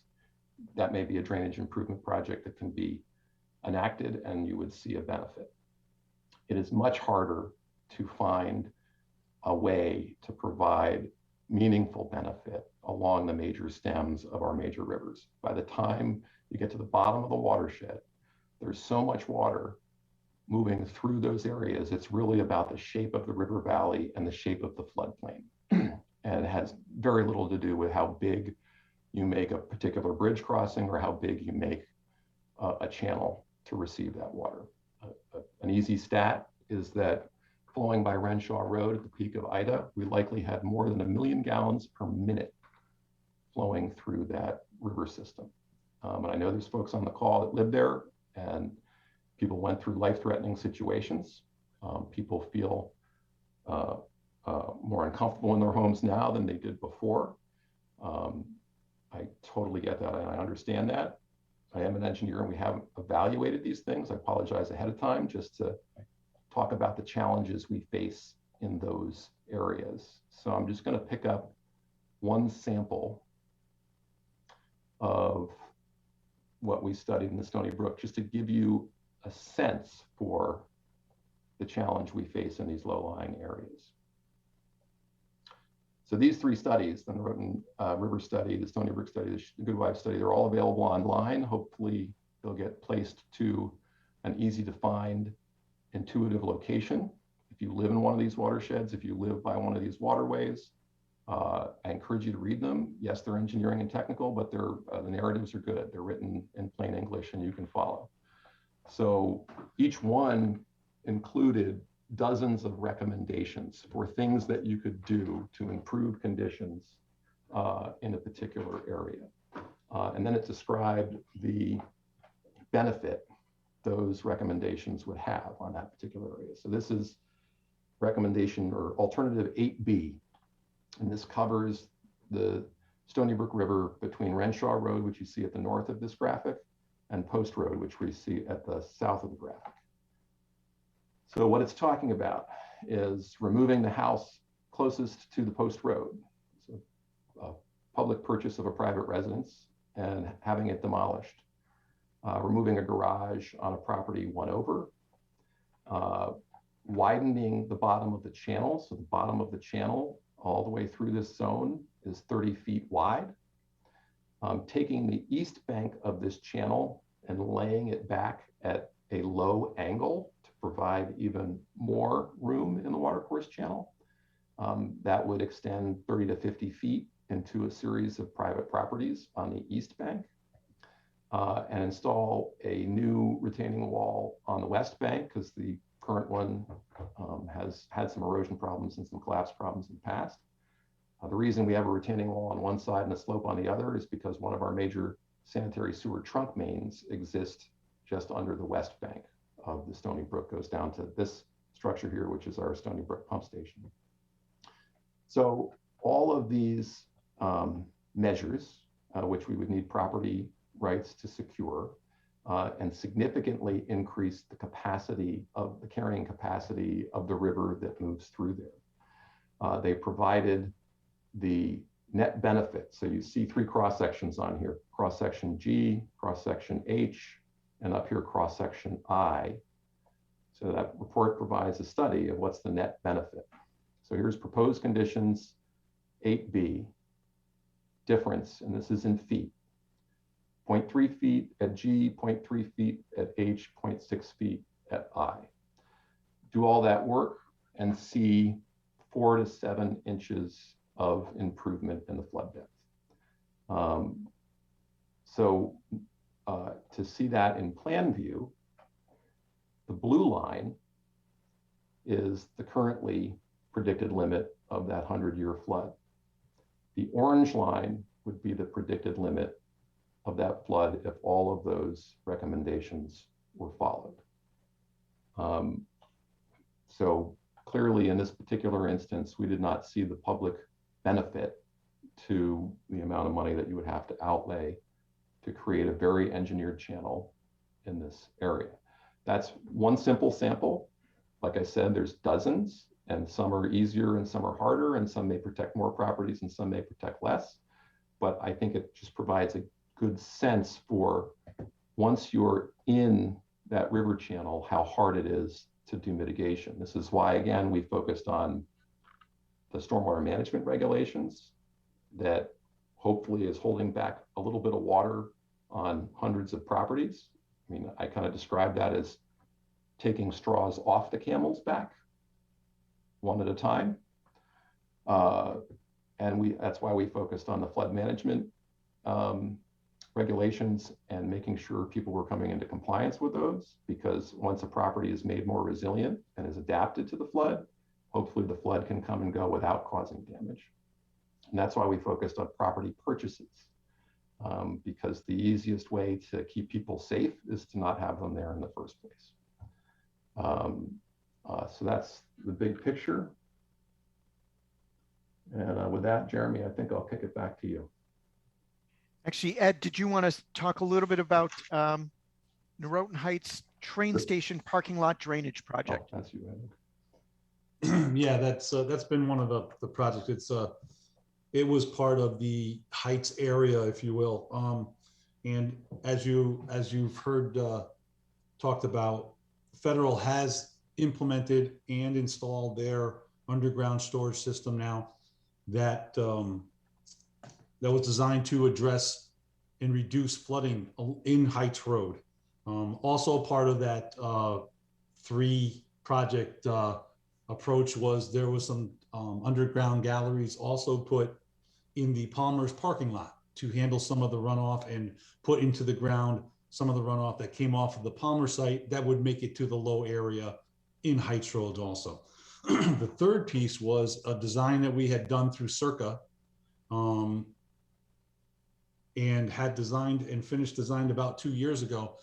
That may be a drainage improvement project that can be enacted and you would see a benefit. It is much harder to find a way to provide meaningful benefit along the major stems of our major rivers. By the time you get to the bottom of the watershed, there's so much water moving through those areas. It's really about the shape of the river valley and the shape of the floodplain. And it has very little to do with how big you make a particular bridge crossing or how big you make a channel to receive that water. An easy stat is that flowing by Renshaw Road at the peak of Ida, we likely had more than 1 million gallons per minute flowing through that river system. And I know there's folks on the call that live there, and people went through life-threatening situations. People feel more uncomfortable in their homes now than they did before. I totally get that, and I understand that. I am an engineer, and we haven't evaluated these things. I apologize ahead of time just to talk about the challenges we face in those areas. So I'm just going to pick up one sample of what we studied in the Stony Brook, just to give you a sense for the challenge we face in these low-lying areas. So these three studies, the Naroton River study, the Stony Brook study, the Good Wife study, they're all available online. Hopefully they'll get placed to an easy to find, intuitive location. If you live in one of these watersheds, if you live by one of these waterways, I encourage you to read them. Yes, they're engineering and technical, but they're, the narratives are good. They're written in plain English and you can follow. So each one included dozens of recommendations for things that you could do to improve conditions in a particular area. And then it described the benefit those recommendations would have on that particular area. So this is recommendation or alternative 8B. And this covers the Stony Brook River between Renshaw Road, which you see at the north of this graphic, and Post Road, which we see at the south of the graphic. So what it's talking about is removing the house closest to the Post Road, so a public purchase of a private residence, and having it demolished, removing a garage on a property one over, widening the bottom of the channel. So the bottom of the channel all the way through this zone is 30 feet wide. Taking the east bank of this channel and laying it back at a low angle to provide even more room in the watercourse channel. That would extend 30 to 50 feet into a series of private properties on the east bank, and install a new retaining wall on the west bank, because the current one has had some erosion problems and some collapse problems in the past. The reason we have a retaining wall on one side and a slope on the other is because one of our major sanitary sewer trunk mains exist just under the west bank of the Stony Brook, goes down to this structure here, which is our Stony Brook pump station. So all of these measures, which we would need property rights to secure, and significantly increase the capacity of the carrying capacity of the river that moves through there. They provided the net benefit. So you see three cross sections on here: cross section G, cross section H, and up here cross section I. So that report provides a study of what's the net benefit. So here's proposed conditions 8B, difference, and this is in feet. 0.3 feet at G, 0.3 feet at H, 0.6 feet at I. Do all that work and see 4 to 7 inches of improvement in the flood depth. To see that in plan view, the blue line is the currently predicted limit of that 100-year flood. The orange line would be the predicted limit of that flood if all of those recommendations were followed. So clearly in this particular instance, we did not see the public benefit to the amount of money that you would have to outlay to create a very engineered channel in this area. That's one simple sample. Like I said, there's dozens, And some are easier and some are harder, and some may protect more properties and some may protect less. But I think it just provides a good sense for, once you're in that river channel, how hard it is to do mitigation. This is why, again, we focused on the stormwater management regulations that hopefully is holding back a little bit of water on hundreds of properties. I mean, I kind of describe that as taking straws off the camel's back one at a time. And that's why we focused on the flood management regulations and making sure people were coming into compliance with those, because once a property is made more resilient and is adapted to the flood, hopefully the flood can come and go without causing damage. And that's why we focused on property purchases, because the easiest way to keep people safe is to not have them there in the first place. So that's the big picture. And with that, Jeremy, I think I'll kick it back to you. Actually, Ed, did you want to talk a little bit about Naroton Heights train station parking lot drainage project? Oh, that's you, Ed. Yeah, that's been one of the projects. It was part of the Heights area, if you will. And as you've heard talked about, Federal has implemented and installed their underground storage system now that was designed to address and reduce flooding in Heights Road. Also part of that 3 project approach was there was some underground galleries also put in the Palmer's parking lot to handle some of the runoff and put into the ground some of the runoff that came off of the Palmer site that would make it to the low area in Heights Road also. The third piece was a design that we had done through Circa and had designed and finished designed about 2 years ago.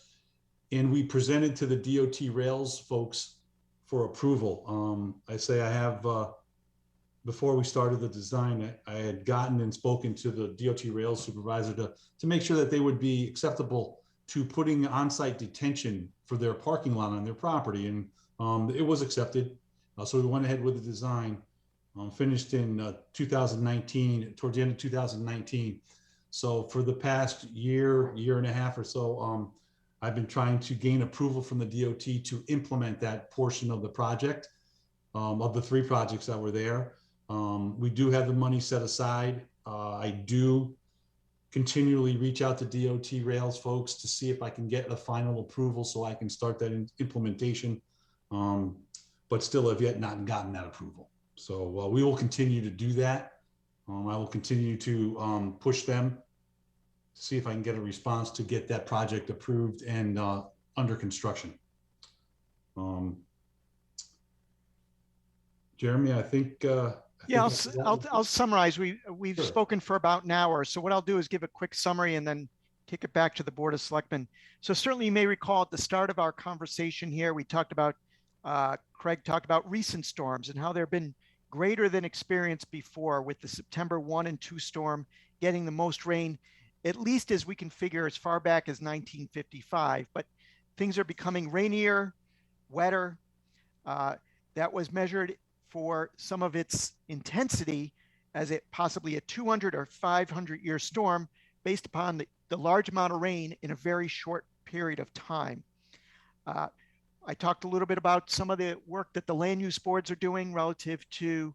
And we presented to the DOT Rails folks for approval. I have, before we started the design, I had gotten and spoken to the DOT Rails supervisor to make sure that they would be acceptable to putting on-site detention for their parking lot on their property. And it was accepted. So we went ahead with the design, finished in 2019, towards the end of 2019. So for the past year and a half or so, I've been trying to gain approval from the DOT to implement that portion of the project, of the 3 projects that were there. We do have the money set aside. I do continually reach out to DOT Rails folks to see if I can get a final approval so I can start that implementation, but still have yet not gotten that approval. So we will continue to do that. I will continue to push them to see if I can get a response to get that project approved and under construction. Jeremy, I think I'll summarize. We've Sure. spoken for about an hour. So what I'll do is give a quick summary and then kick it back to the Board of Selectmen. So certainly you may recall at the start of our conversation here, we talked about, Craig talked about recent storms and how there have been greater than experienced before, with the September 1 and 2 storm getting the most rain, at least as we can figure as far back as 1955. But things are becoming rainier, wetter. That was measured for some of its intensity as it possibly a 200 or 500 year storm based upon the large amount of rain in a very short period of time. I talked a little bit about some of the work that the land use boards are doing relative to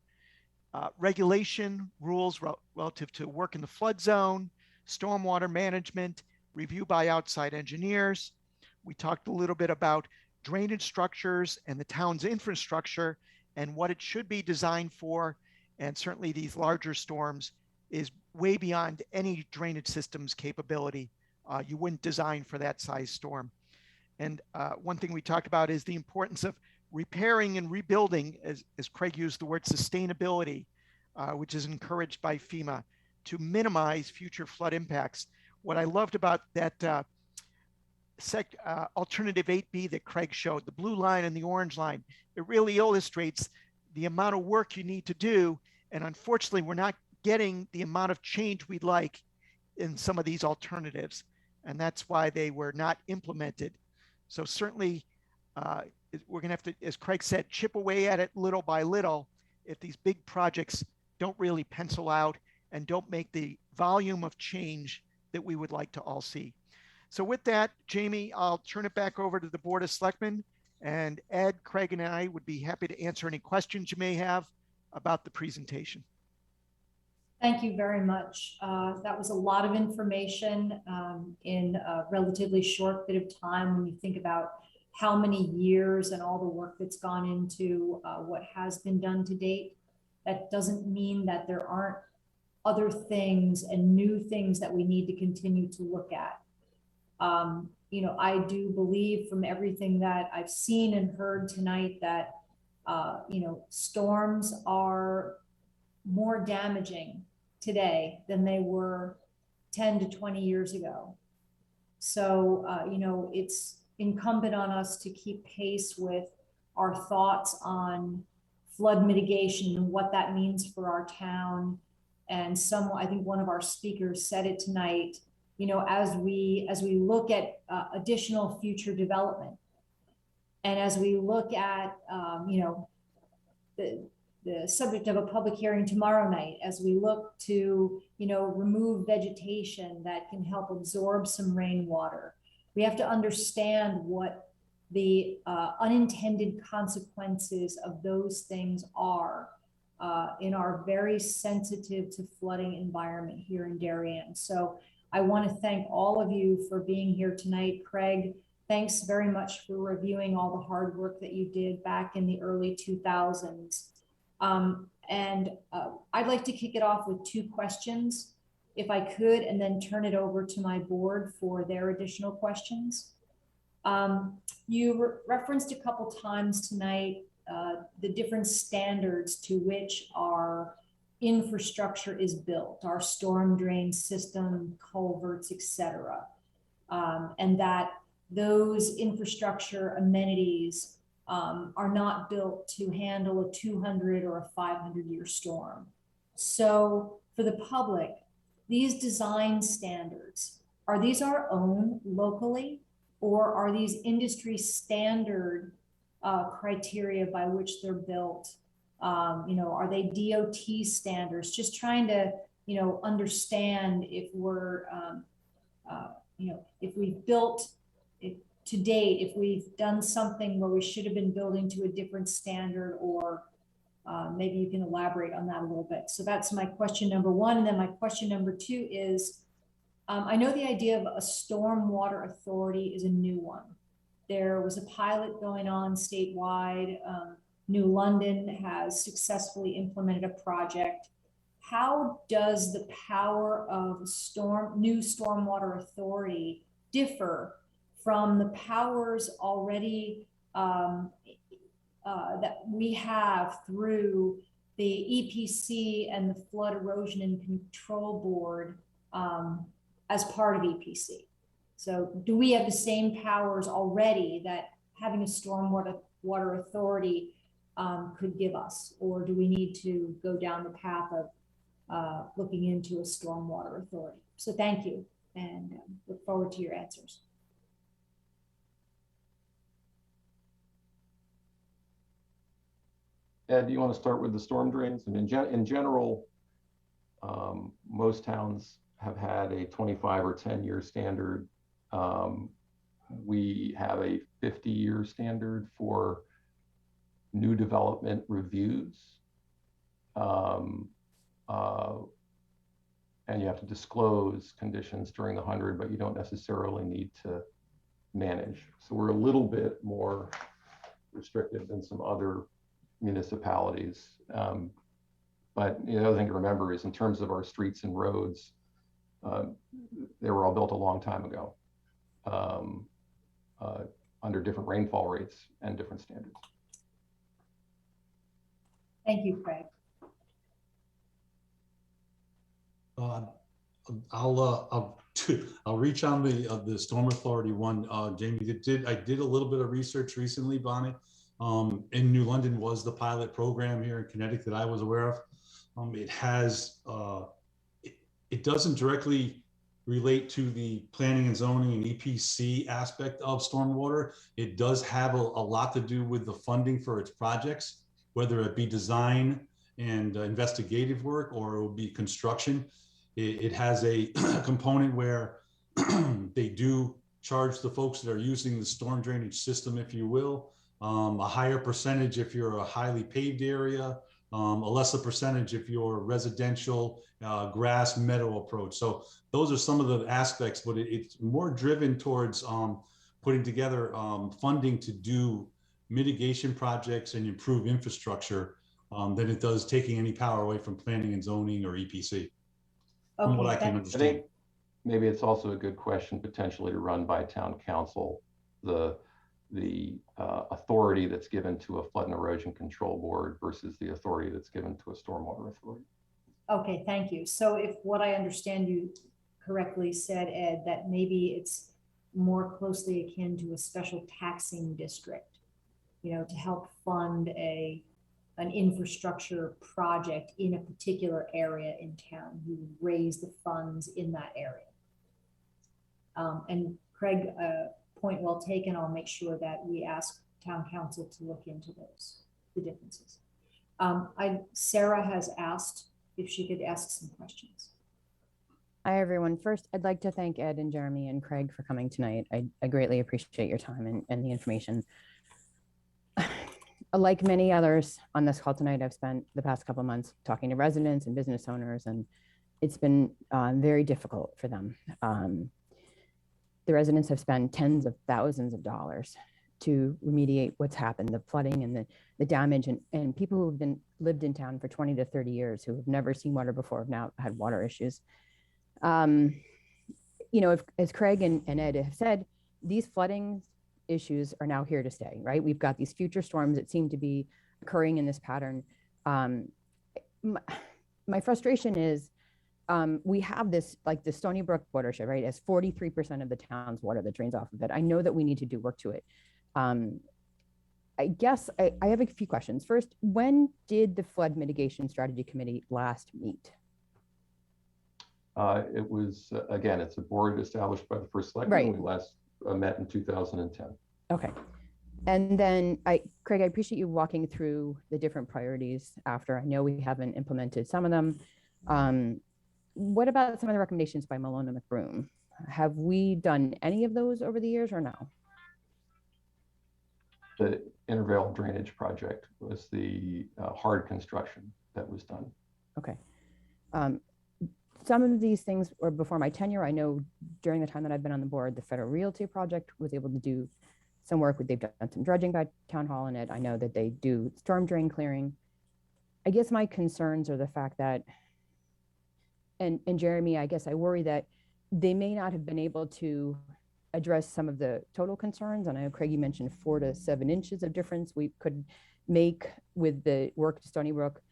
regulation rules, relative to work in the flood zone, stormwater management, review by outside engineers. We talked a little bit about drainage structures and the town's infrastructure and what it should be designed for. And certainly these larger storms is way beyond any drainage system's capability. You wouldn't design for that size storm. And one thing we talked about is the importance of repairing and rebuilding, as Craig used the word sustainability, which is encouraged by FEMA to minimize future flood impacts. What I loved about that alternative 8B that Craig showed, the blue line and the orange line, it really illustrates the amount of work you need to do. And unfortunately, we're not getting the amount of change we'd like in some of these alternatives. And that's why they were not implemented. So certainly we're going to have to, as Craig said, chip away at it little by little if these big projects don't really pencil out and don't make the volume of change that we would like to all see. So with that, Jamie, I'll turn it back over to the Board of Selectmen, and Ed, Craig, and I would be happy to answer any questions you may have about the presentation. Thank you very much. That was a lot of information in a relatively short bit of time when you think about how many years and all the work that's gone into what has been done to date. That doesn't mean that there aren't other things and new things that we need to continue to look at. You know, I do believe from everything that I've seen and heard tonight that, you know, storms are more damaging today than they were 10 to 20 years ago. So, you know, it's incumbent on us to keep pace with our thoughts on flood mitigation and what that means for our town. And I think one of our speakers said it tonight, you know, as we look at additional future development, and as we look at, you know, the subject of a public hearing tomorrow night, as we look to, you know, remove vegetation that can help absorb some rainwater, we have to understand what the unintended consequences of those things are in our very sensitive to flooding environment here in Darien. So I want to thank all of you for being here tonight. Craig, thanks very much for reviewing all the hard work that you did back in the early 2000s. I'd like to kick it off with two questions, if I could, and then turn it over to my board for their additional questions. You referenced a couple times tonight the different standards to which our infrastructure is built, our storm drain system, culverts, etc., and that those infrastructure amenities are not built to handle a 200 or a 500-year storm. So for the public, these design standards, are these our own locally, or are these industry standard criteria by which they're built? You know, are they DOT standards? Just trying to, you know, understand if we're, you know, if we've built it to date, if we've done something where we should have been building to a different standard, or maybe you can elaborate on that a little bit. So that's my question number one. And then my question number two is, I know the idea of a Stormwater Authority is a new one. There was a pilot going on statewide. New London has successfully implemented a project. How does the power of new Stormwater Authority differ from the powers already that we have through the EPC and the Flood Erosion and Control Board as part of EPC? So do we have the same powers already that having a Stormwater Authority could give us, or do we need to go down the path of looking into a Stormwater Authority? So thank you, and look forward to your answers. Ed, do you want to start with the storm drains? And in general, most towns have had a 25 or 10-year standard. We have a 50-year standard for new development reviews. And you have to disclose conditions during the 100, but you don't necessarily need to manage. So we're a little bit more restrictive than some other municipalities. But the other thing to remember is, in terms of our streets and roads, they were all built a long time ago under different rainfall rates and different standards. Thank you, Craig. I'll reach on the Storm Authority one. Jamie, I did a little bit of research recently, Bonnie. In New London was the pilot program here in Connecticut that I was aware of. It has it doesn't directly relate to the planning and zoning and EPC aspect of stormwater. It does have a lot to do with the funding for its projects, whether it be design and investigative work or it will be construction. It has a component where they do charge the folks that are using the storm drainage system, if you will, a higher percentage if you're a highly paved area, a lesser percentage if you're residential, grass meadow approach. So those are some of the aspects, but it's more driven towards putting together funding to do mitigation projects and improve infrastructure than it does taking any power away from planning and zoning or EPC, from what I can I understand. think maybe it's also a good question potentially to run by town council, the authority that's given to a flood and erosion control board versus the authority that's given to a stormwater authority. Okay, thank you. So if what I understand you correctly said, Ed, that maybe it's more closely akin to a special taxing district, to help fund an infrastructure project in a particular area in town. You would raise the funds in that area. And Craig, point well taken. I'll make sure that we ask town council to look into the differences. Sarah has asked if she could ask some questions. Hi, everyone. First, I'd like to thank Ed and Jeremy and Craig for coming tonight. I greatly appreciate your time and the information. Like many others on this call tonight, I've spent the past couple of months talking to residents and business owners, and it's been very difficult for them. The residents have spent tens of thousands of dollars to remediate what's happened, the flooding and the damage, and people who've lived in town for 20 to 30 years who have never seen water before have now had water issues. As Craig and Ed have said, these flooding issues are now here to stay, right? We've got these future storms that seem to be occurring in this pattern. My frustration is we have this, like the Stony Brook watershed, right? As 43% of the town's water that drains off of it. I know that we need to do work to it. I guess I have a few questions. First, when did the Flood Mitigation Strategy Committee last meet? It was, again, it's a board established by the first selectman. Right. We last met in 2010. Okay. And then Craig, I appreciate you walking through the different priorities after. I know we haven't implemented some of them. What about some of the recommendations by Malone and McBroom? Have we done any of those over the years or no? The Intervale Drainage Project was the hard construction that was done. Okay. Some of these things were before my tenure. I know during the time that I've been on the board, the Federal Realty Project was able to do some work. They've done some dredging by Town Hall in it. I know that they do storm drain clearing. I guess my concerns are the fact that, and Jeremy, I guess I worry that they may not have been able to address some of the total concerns. And I know Craig, you mentioned 4 to 7 inches of difference we could make with the work to Stony Brook.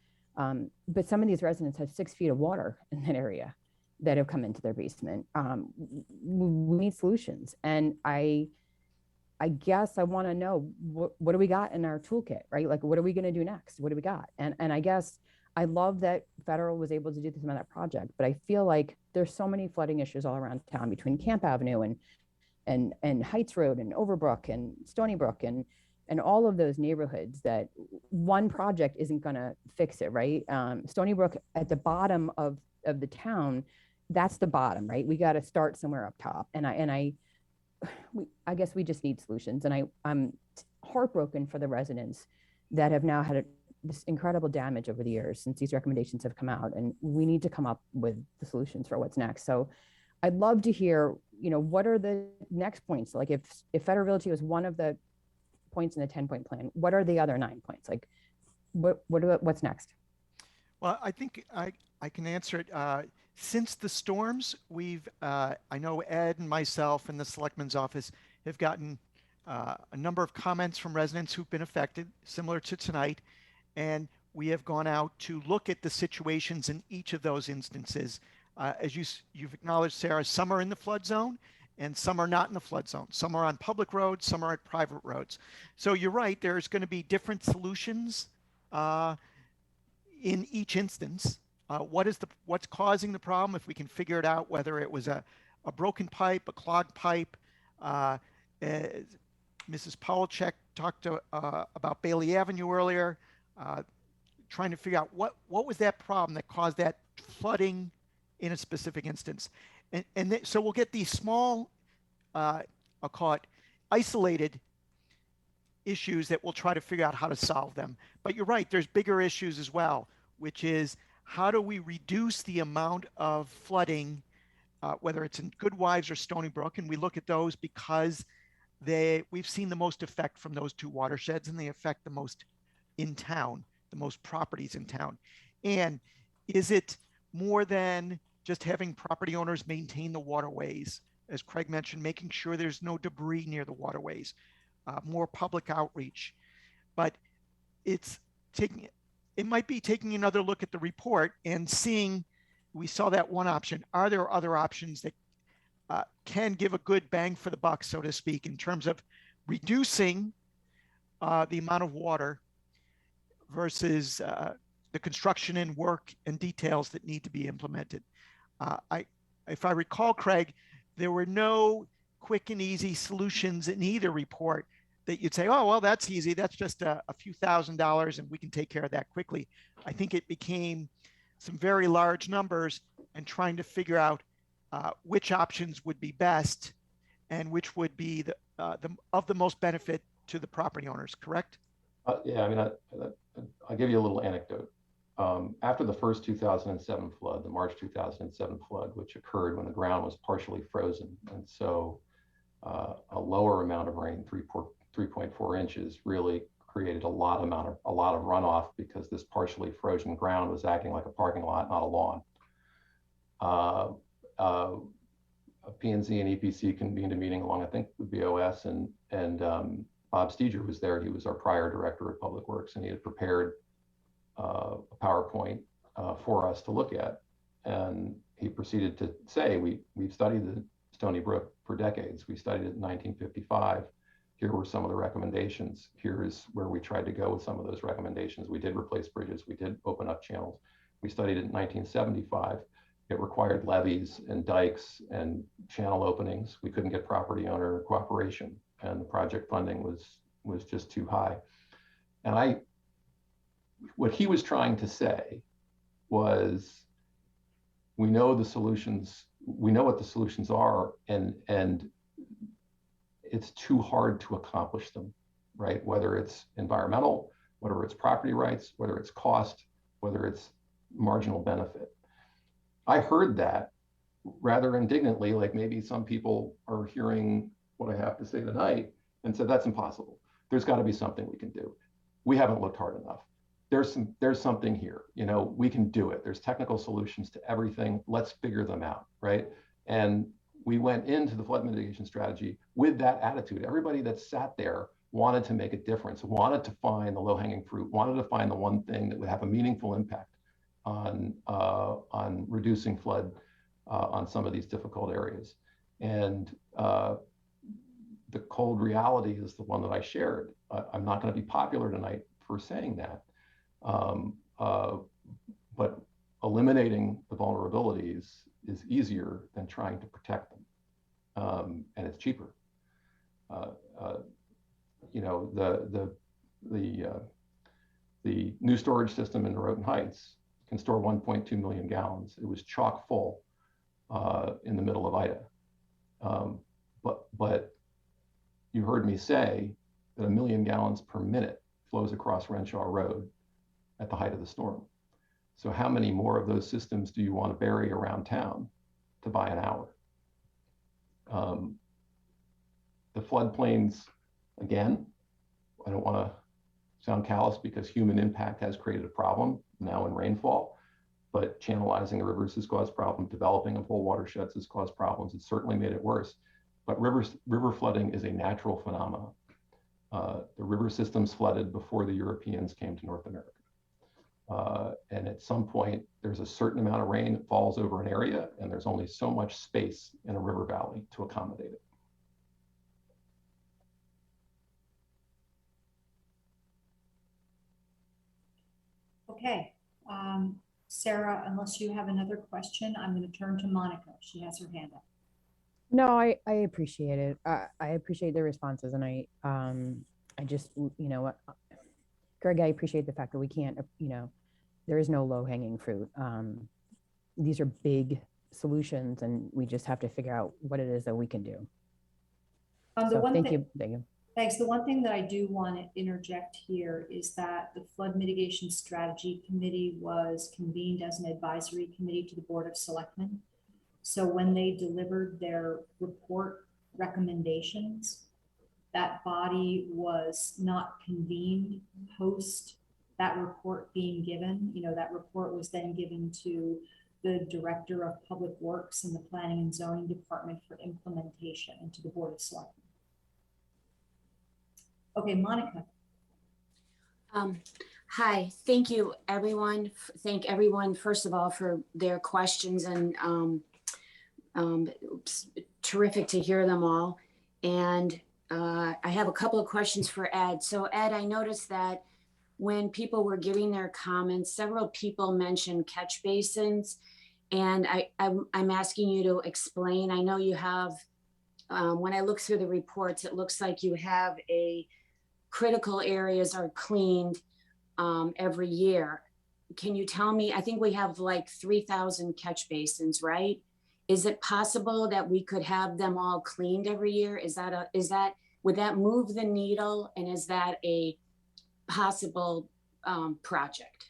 But some of these residents have 6 feet of water in that area that have come into their basement. We need solutions. And I guess I want to know what do we got in our toolkit, right? Like, what are we going to do next? What do we got? And I guess I love that Federal was able to do some of that project, but I feel like there's so many flooding issues all around town between Camp Avenue and Heights Road and Overbrook and Stony Brook and all of those neighborhoods that one project isn't going to fix it, right? Stony Brook at the bottom of the town, that's the bottom, right? We got to start somewhere up top. And I guess we just need solutions. And I'm heartbroken for the residents that have now had this incredible damage over the years since these recommendations have come out. And we need to come up with the solutions for what's next. So I'd love to hear, what are the next points? Like if Federal Realty was one of the points in the 10-point plan, what are the other 9 points? Like what's next? Well, I think I can answer it. Since the storms, I know Ed and myself and the Selectmen's office have gotten a number of comments from residents who've been affected, similar to tonight. And we have gone out to look at the situations in each of those instances. As you've acknowledged, Sarah, some are in the flood zone and some are not in the flood zone. Some are on public roads, some are at private roads. So you're right, there's going to be different solutions in each instance. What's causing the problem? If we can figure it out, whether it was a a broken pipe, a clogged pipe. Mrs. Polachek talked about Bailey Avenue earlier, trying to figure out what was that problem that caused that flooding in a specific instance. So we'll get these small, I'll call it isolated issues that we'll try to figure out how to solve them. But you're right, there's bigger issues as well, which is how do we reduce the amount of flooding, whether it's in Goodwives or Stony Brook, and we look at those because we've seen the most effect from those two watersheds, and they affect the most in town, the most properties in town. And is it more than just having property owners maintain the waterways? As Craig mentioned, making sure there's no debris near the waterways, more public outreach. But it might be taking another look at the report and seeing, we saw that one option. Are there other options that can give a good bang for the buck, so to speak, in terms of reducing the amount of water versus the construction and work and details that need to be implemented? If I recall, Craig, there were no quick and easy solutions in either report that you'd say, oh, well, that's easy. That's just a few $1,000s and we can take care of that quickly. I think it became some very large numbers and trying to figure out which options would be best and which would be of the most benefit to the property owners, correct? Yeah, I mean, I'll give you a little anecdote. After the first 2007 flood, the March 2007 flood, which occurred when the ground was partially frozen, and so a lower amount of rain, 3.4 inches, really created a lot of runoff because this partially frozen ground was acting like a parking lot, not a lawn. P&Z and EPC convened a meeting along, I think, with BOS, and Bob Steger was there. He was our prior director of public works, and he had prepared a PowerPoint for us to look at. And he proceeded to say, we've studied the Stony Brook for decades. We studied it in 1955. Here were some of the recommendations. Here's where we tried to go with some of those recommendations. We did replace bridges. We did open up channels. We studied it in 1975. It required levees and dikes and channel openings. We couldn't get property owner cooperation, and the project funding was just too high. And what he was trying to say was, we know the solutions, we know what the solutions are, and it's too hard to accomplish them, right? Whether it's environmental, whether it's property rights, whether it's cost, whether it's marginal benefit. I heard that rather indignantly, like maybe some people are hearing what I have to say tonight, and said, that's impossible. There's got to be something we can do. We haven't looked hard enough. There's something here, we can do it. There's technical solutions to everything. Let's figure them out, right? And we went into the flood mitigation strategy with that attitude. Everybody that sat there wanted to make a difference, wanted to find the low-hanging fruit, wanted to find the one thing that would have a meaningful impact on reducing flood on some of these difficult areas. And the cold reality is the one that I shared. I'm not going to be popular tonight for saying that, but eliminating the vulnerabilities is easier than trying to protect them, and it's cheaper. The new storage system in Naroton Heights can store 1.2 million gallons. It was chock full in the middle of Ida. But you heard me say that 1 million gallons per minute flows across Renshaw Road at the height of the storm. So how many more of those systems do you want to bury around town to buy an hour? The floodplains, again, I don't want to sound callous because human impact has created a problem now in rainfall, but channelizing the rivers has caused problems, developing of whole watersheds has caused problems. It's certainly made it worse. But river flooding is a natural phenomenon. The river systems flooded before the Europeans came to North America. And at some point, there's a certain amount of rain that falls over an area, and there's only so much space in a river valley to accommodate it. Okay, Sarah, unless you have another question, I'm going to turn to Monica. She has her hand up. No, I appreciate it. I appreciate the responses, and I just, you know, Greg, I appreciate the fact that we can't, you know, there is no low hanging fruit. These are big solutions, and we just have to figure out what it is that we can do. The So one thank thing, you. Thank you. thanks. The one thing that I do want to interject here is that the Flood Mitigation Strategy Committee was convened as an advisory committee to the Board of Selectmen. So when they delivered their report recommendations, that body was not convened post that report being given. You know, that report was then given to the Director of Public Works and the Planning and Zoning Department for implementation and to the Board of Selectmen. Okay, Monica. Hi, thank you, everyone. Thank everyone, first of all, for their questions, and terrific to hear them all. And I have a couple of questions for Ed. So Ed, I noticed that when people were giving their comments, several people mentioned catch basins. And I'm asking you to explain. I know you have, when I look through the reports, it looks like you have a critical areas are cleaned every year. Can you tell me, I think we have like 3,000 catch basins, right? Is it possible that we could have them all cleaned every year? Would that move the needle? And is that a possible project?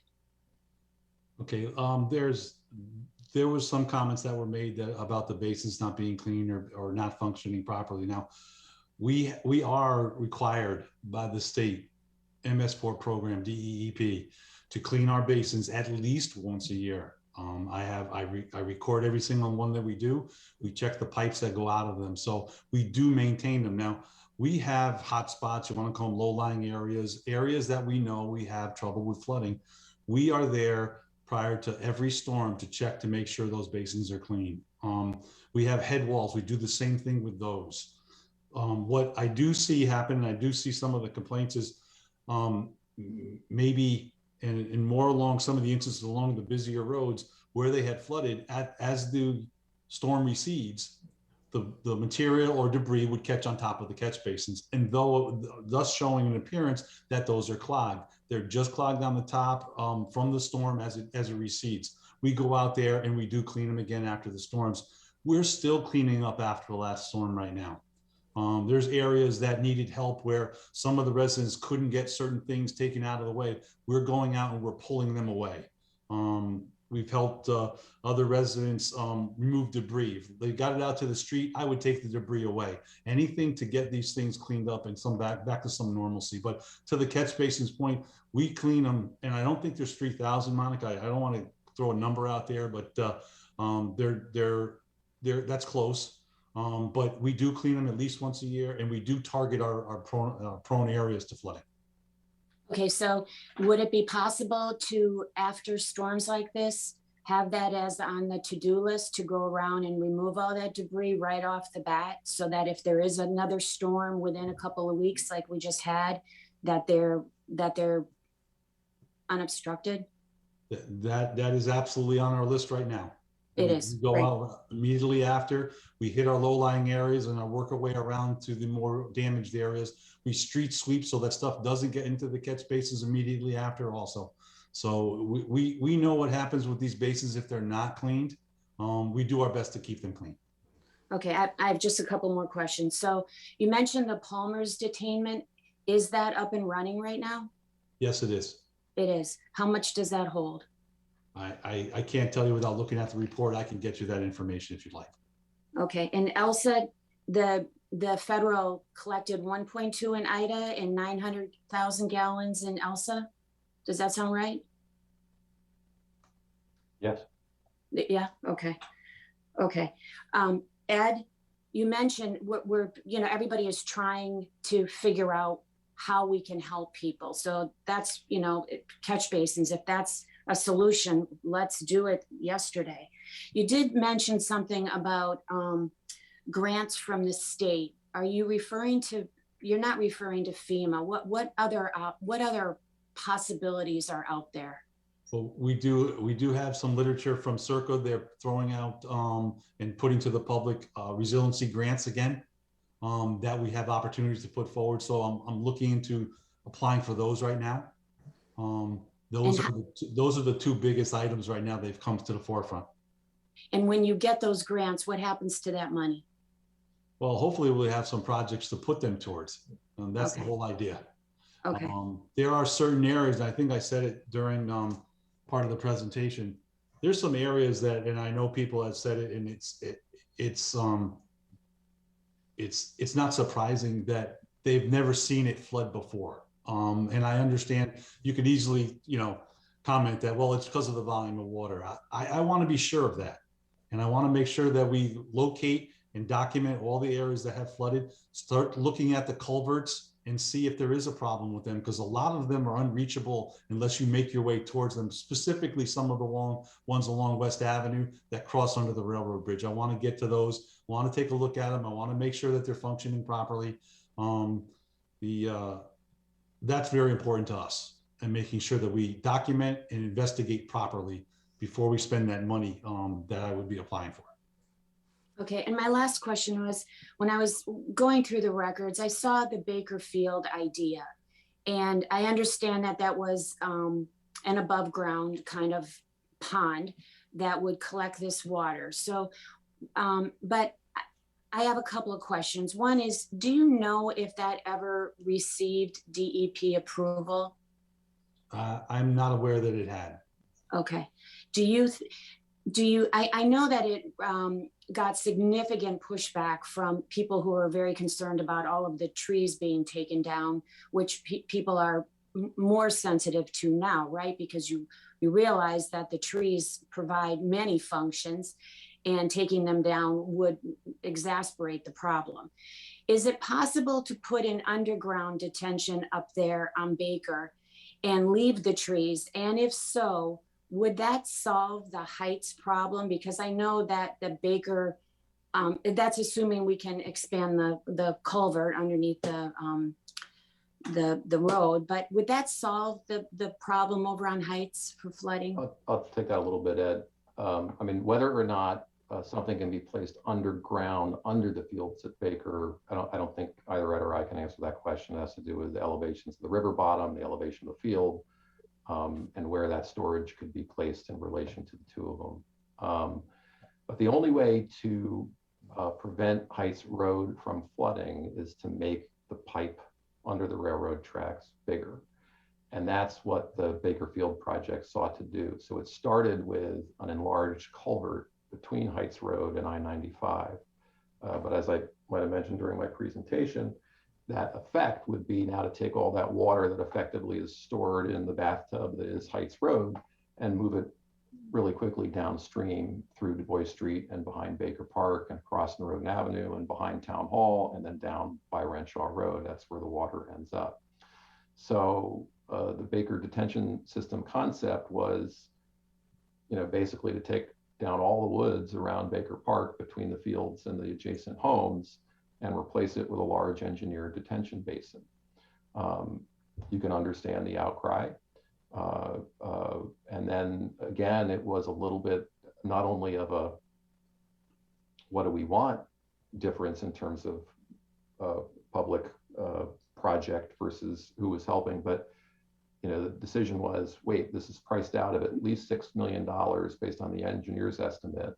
Okay, there was some comments that were made about the basins not being clean or not functioning properly. Now, we are required by the state MS4 program, DEEP, to clean our basins at least once a year. I record every single one that we do. We check the pipes that go out of them. So we do maintain them. Now, we have hot spots, you want to call them low-lying areas that we know we have trouble with flooding. We are there prior to every storm to check to make sure those basins are clean. We have head walls. We do the same thing with those. What I do see happen, and I do see some of the complaints, is maybe and more along some of the instances along the busier roads where they had flooded, as the storm recedes, the material or debris would catch on top of the catch basins, and thus showing an appearance that those are clogged. They're just clogged on the top from the storm as it recedes. We go out there and we do clean them again after the storms. We're still cleaning up after the last storm right now. There's areas that needed help where some of the residents couldn't get certain things taken out of the way. We're going out and we're pulling them away. We've helped other residents remove debris. If they got it out to the street, I would take the debris away. Anything to get these things cleaned up and some back to some normalcy. But to the catch basins point, we clean them, and I don't think there's 3,000, Monica. I don't want to throw a number out there, but that's close. But we do clean them at least once a year, and we do target our prone areas to flooding. Okay, so would it be possible to, after storms like this, have that as on the to-do list to go around and remove all that debris right off the bat, so that if there is another storm within a couple of weeks like we just had, that they're unobstructed? That is absolutely on our list right now. It is. We go out immediately after we hit our low-lying areas and work our way around to the more damaged areas. We street sweep so that stuff doesn't get into the catch basins immediately after also. So we know what happens with these basins if they're not cleaned. We do our best to keep them clean. Okay, I have just a couple more questions. So you mentioned the Palmer's detainment. Is that up and running right now? Yes, it is. It is. How much does that hold? I can't tell you without looking at the report. I can get you that information if you'd like. Okay, and Elsa, the federal collected 1.2 in Ida and 900,000 gallons in Elsa. Does that sound right? Yes. Yeah, okay. Okay. Ed, you mentioned everybody is trying to figure out how we can help people. So that's, catch basins, if that's a solution, let's do it yesterday. You did mention something about grants from the state. Are you referring to, you're not referring to FEMA. What other possibilities are out there? Well, we do have some literature from Circa. They're throwing out and putting to the public resiliency grants again that we have opportunities to put forward. So I'm looking into applying for those right now. Those are the two biggest items right now. They've come to the forefront. And when you get those grants, what happens to that money? Well, hopefully we'll have some projects to put them towards. That's the Okay. whole idea. Okay. There are certain areas, I think I said it during part of the presentation. There's some areas that, and I know people have said it, and it's not surprising that they've never seen it flood before. And I understand you could easily, comment that, well, it's because of the volume of water. I want to be sure of that. And I want to make sure that we locate and document all the areas that have flooded, start looking at the culverts and see if there is a problem with them, because a lot of them are unreachable unless you make your way towards them, specifically some of the ones along West Avenue that cross under the railroad bridge. I want to get to those, want to take a look at them. I want to make sure that they're functioning properly. That's very important to us, and making sure that we document and investigate properly before we spend that money that I would be applying for. Okay, and my last question was, when I was going through the records, I saw the Bakerfield idea. And I understand that that was an above ground kind of pond that would collect this water. So, but I have a couple of questions. One is, do you know if that ever received DEP approval? I'm not aware that it had. Okay. I know that it got significant pushback from people who are very concerned about all of the trees being taken down, which people are more sensitive to now, right? Because you realize that the trees provide many functions, and taking them down would exacerbate the problem. Is it possible to put an underground detention up there on Baker and leave the trees? And if so, would that solve the heights problem? Because I know that the Baker, that's assuming we can expand the culvert underneath the road, but would that solve the problem over on Heights for flooding? I'll take that a little bit, Ed. I mean, whether or not something can be placed underground under the fields at Baker, I don't think either Ed or I can answer that question. It has to do with the elevations of the river bottom, the elevation of the field, and where that storage could be placed in relation to the two of them. But the only way to prevent Heights Road from flooding is to make the pipe under the railroad tracks bigger. And that's what the Bakerfield project sought to do. So it started with an enlarged culvert between Heights Road and I-95. But as I might have mentioned during my presentation, that effect would be now to take all that water that effectively is stored in the bathtub that is Heights Road and move it really quickly downstream through Du Bois Street and behind Baker Park and across Naroton Avenue and behind Town Hall and then down by Renshaw Road. That's where the water ends up. So the Baker detention system concept was, basically to take down all the woods around Baker Park between the fields and the adjacent homes and replace it with a large engineered detention basin. You can understand the outcry. And then again, it was a little bit not only of a what do we want difference in terms of public project versus who was helping, but the decision was, wait, this is priced out of at least $6 million based on the engineer's estimate,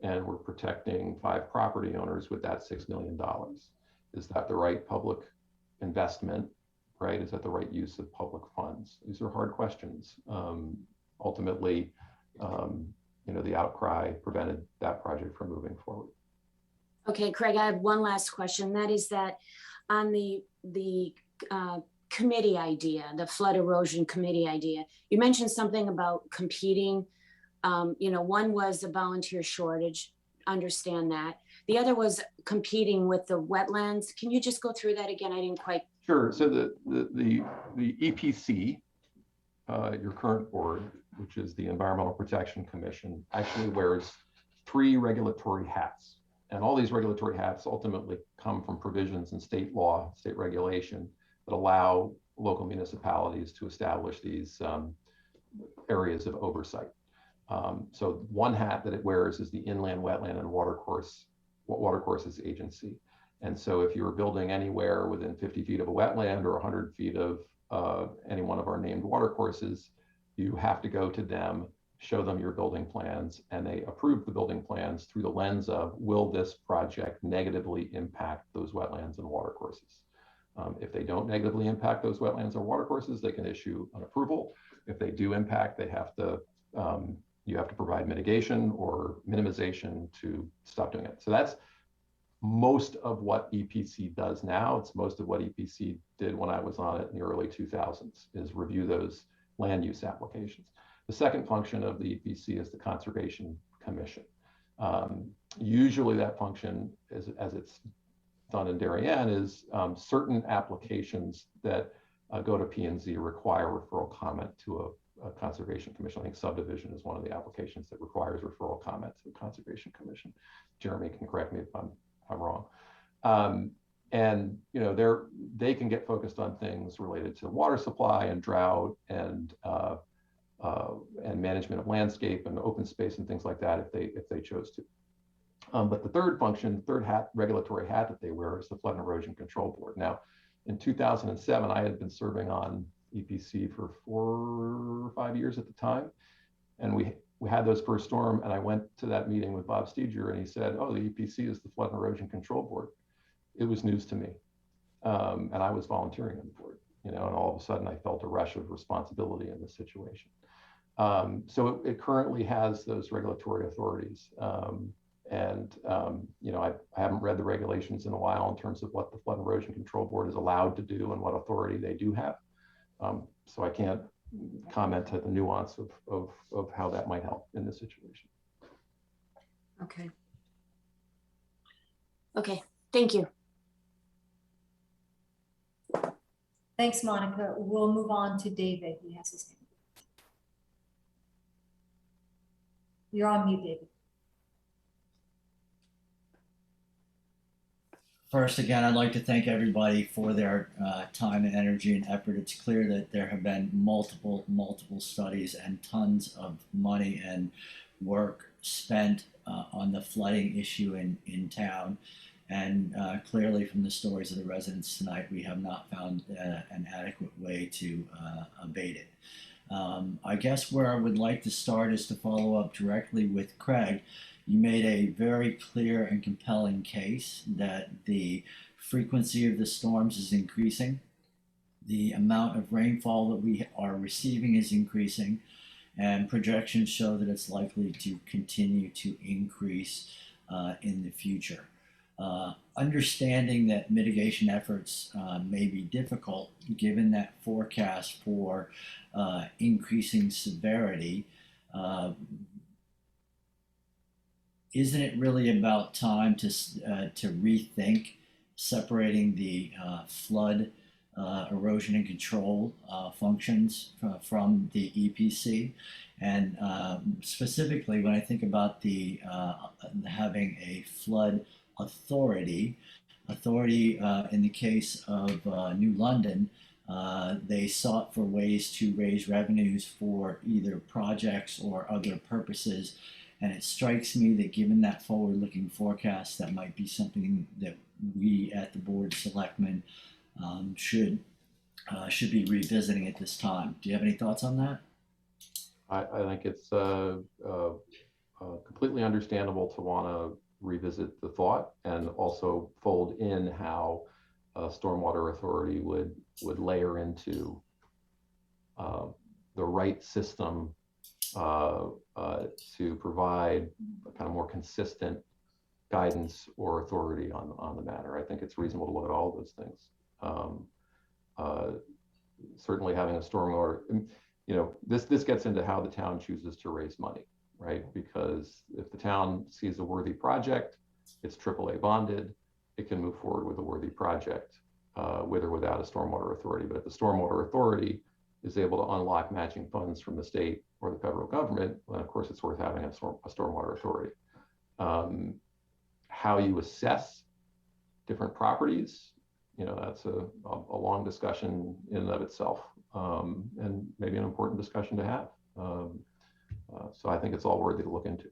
and we're protecting 5 property owners with that $6 million. Is that the right public investment, right? Is that the right use of public funds? These are hard questions. Ultimately, the outcry prevented that project from moving forward. Okay, Craig, I have one last question. That is that on the committee idea, the flood erosion committee idea, you mentioned something about competing. One was a volunteer shortage, understand that. The other was competing with the wetlands. Can you just go through that again? I didn't quite. Sure. So the EPC, your current board, which is the Environmental Protection Commission, actually wears 3 regulatory hats. And all these regulatory hats ultimately come from provisions in state law, state regulation, that allow local municipalities to establish these areas of oversight. So one hat that it wears is the Inland Wetland and Watercourses Agency. And so if you were building anywhere within 50 feet of a wetland or 100 feet of any one of our named watercourses, you have to go to them, show them your building plans, and they approve the building plans through the lens of, will this project negatively impact those wetlands and watercourses? If they don't negatively impact those wetlands or watercourses, they can issue an approval. If they do impact, they have to, you have to provide mitigation or minimization to stop doing it. So that's most of what EPC does now. It's most of what EPC did when I was on it in the early 2000s, is review those land use applications. The second function of the EPC is the Conservation Commission. Usually that function, as it's done in Darien, is certain applications that go to P&Z require referral comment to a Conservation Commission. I think subdivision is one of the applications that requires referral comment to the Conservation Commission. Jeremy can correct me if I'm wrong. And you know, they can get focused on things related to water supply and drought and management of landscape and open space and things like that if they chose to. But the third function, regulatory hat that they wear is the Flood and Erosion Control Board. Now, in 2007, I had been serving on EPC for 4 or 5 years at the time, and we had those first storm, and I went to that meeting with Bob Steger, and he said, "Oh, the EPC is the Flood and Erosion Control Board." It was news to me, and I was volunteering on the board, you know, and all of a sudden I felt a rush of responsibility in this situation. So it currently has those regulatory authorities. You know, I haven't read the regulations in a while in terms of what the Flood and Erosion Control Board is allowed to do and what authority they do have. So I can't comment to the nuance of how that might help in this situation. Okay. Okay, thank you. Thanks, Monica. We'll move on to David. He has his hand. You're on mute, David. First, again, I'd like to thank everybody for their time and energy and effort. It's clear that there have been multiple studies and tons of money and work spent on the flooding issue in town. And clearly from the stories of the residents tonight, we have not found an adequate way to abate it. I guess where I would like to start is to follow up directly with Craig. You made a very clear and compelling case that the frequency of the storms is increasing. The amount of rainfall that we are receiving is increasing, and projections show that it's likely to continue to increase in the future. Understanding that mitigation efforts may be difficult given that forecast for increasing severity, isn't it really about time to rethink separating the flood erosion and control functions from the EPC? And specifically, when I think about the having a flood authority in the case of New London, they sought for ways to raise revenues for either projects or other purposes. And it strikes me that given that forward-looking forecast, that might be something that we at the Board of Selectmen should be revisiting at this time. Do you have any thoughts on that? I think it's completely understandable to want to revisit the thought and also fold in how a Stormwater Authority would layer into the right system to provide a kind of more consistent guidance or authority on the matter. I think it's reasonable to look at all of those things. Certainly having a stormwater, you know, this gets into how the town chooses to raise money, right? Because if the town sees a worthy project, it's AAA bonded, it can move forward with a worthy project with or without a Stormwater Authority. But if the Stormwater Authority is able to unlock matching funds from the state or the federal government, then of course it's worth having a Stormwater Authority. How you assess different properties, you know, that's a long discussion in and of itself, and maybe an important discussion to have. So I think it's all worthy to look into.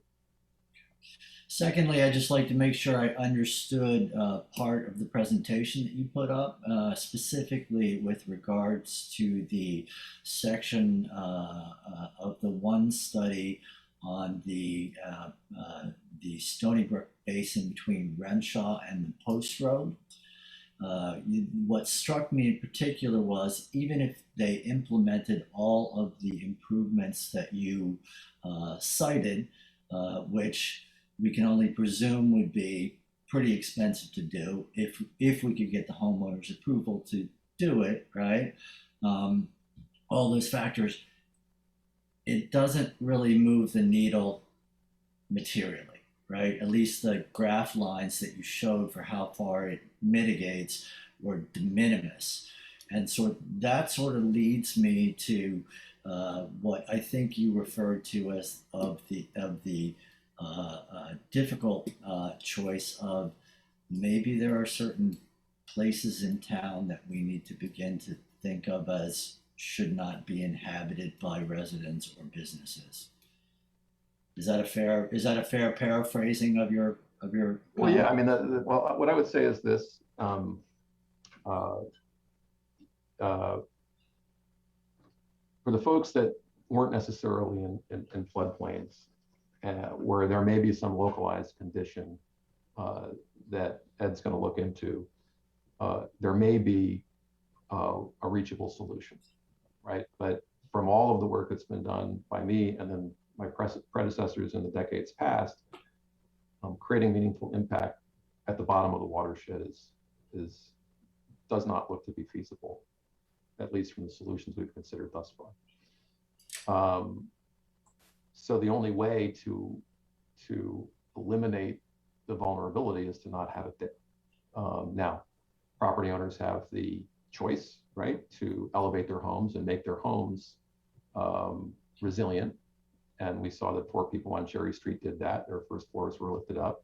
Secondly, I'd just like to make sure I understood part of the presentation that you put up, specifically with regards to the section of the one study on the Stony Brook Basin between Renshaw and the Post Road. What struck me in particular was, even if they implemented all of the improvements that you cited, which we can only presume would be pretty expensive to do if we could get the homeowner's approval to do it, right? All those factors, it doesn't really move the needle materially, right? At least the graph lines that you showed for how far it mitigates were de minimis. And so that sort of leads me to what I think you referred to as the difficult choice of maybe there are certain places in town that we need to begin to think of as should not be inhabited by residents or businesses. Is that a fair paraphrasing of your? Well, yeah. I mean, well, what I would say is this: for the folks that weren't necessarily in floodplains, where there may be some localized condition that Ed's going to look into, there may be a reachable solution, right? But from all of the work that's been done by me and then my predecessors in the decades past, creating meaningful impact at the bottom of the watershed does not look to be feasible, at least from the solutions we've considered thus far. So the only way to eliminate the vulnerability is to not have it there. Now, property owners have the choice, right, to elevate their homes and make their homes resilient. And we saw that 4 people on Cherry Street did that. Their first floors were lifted up.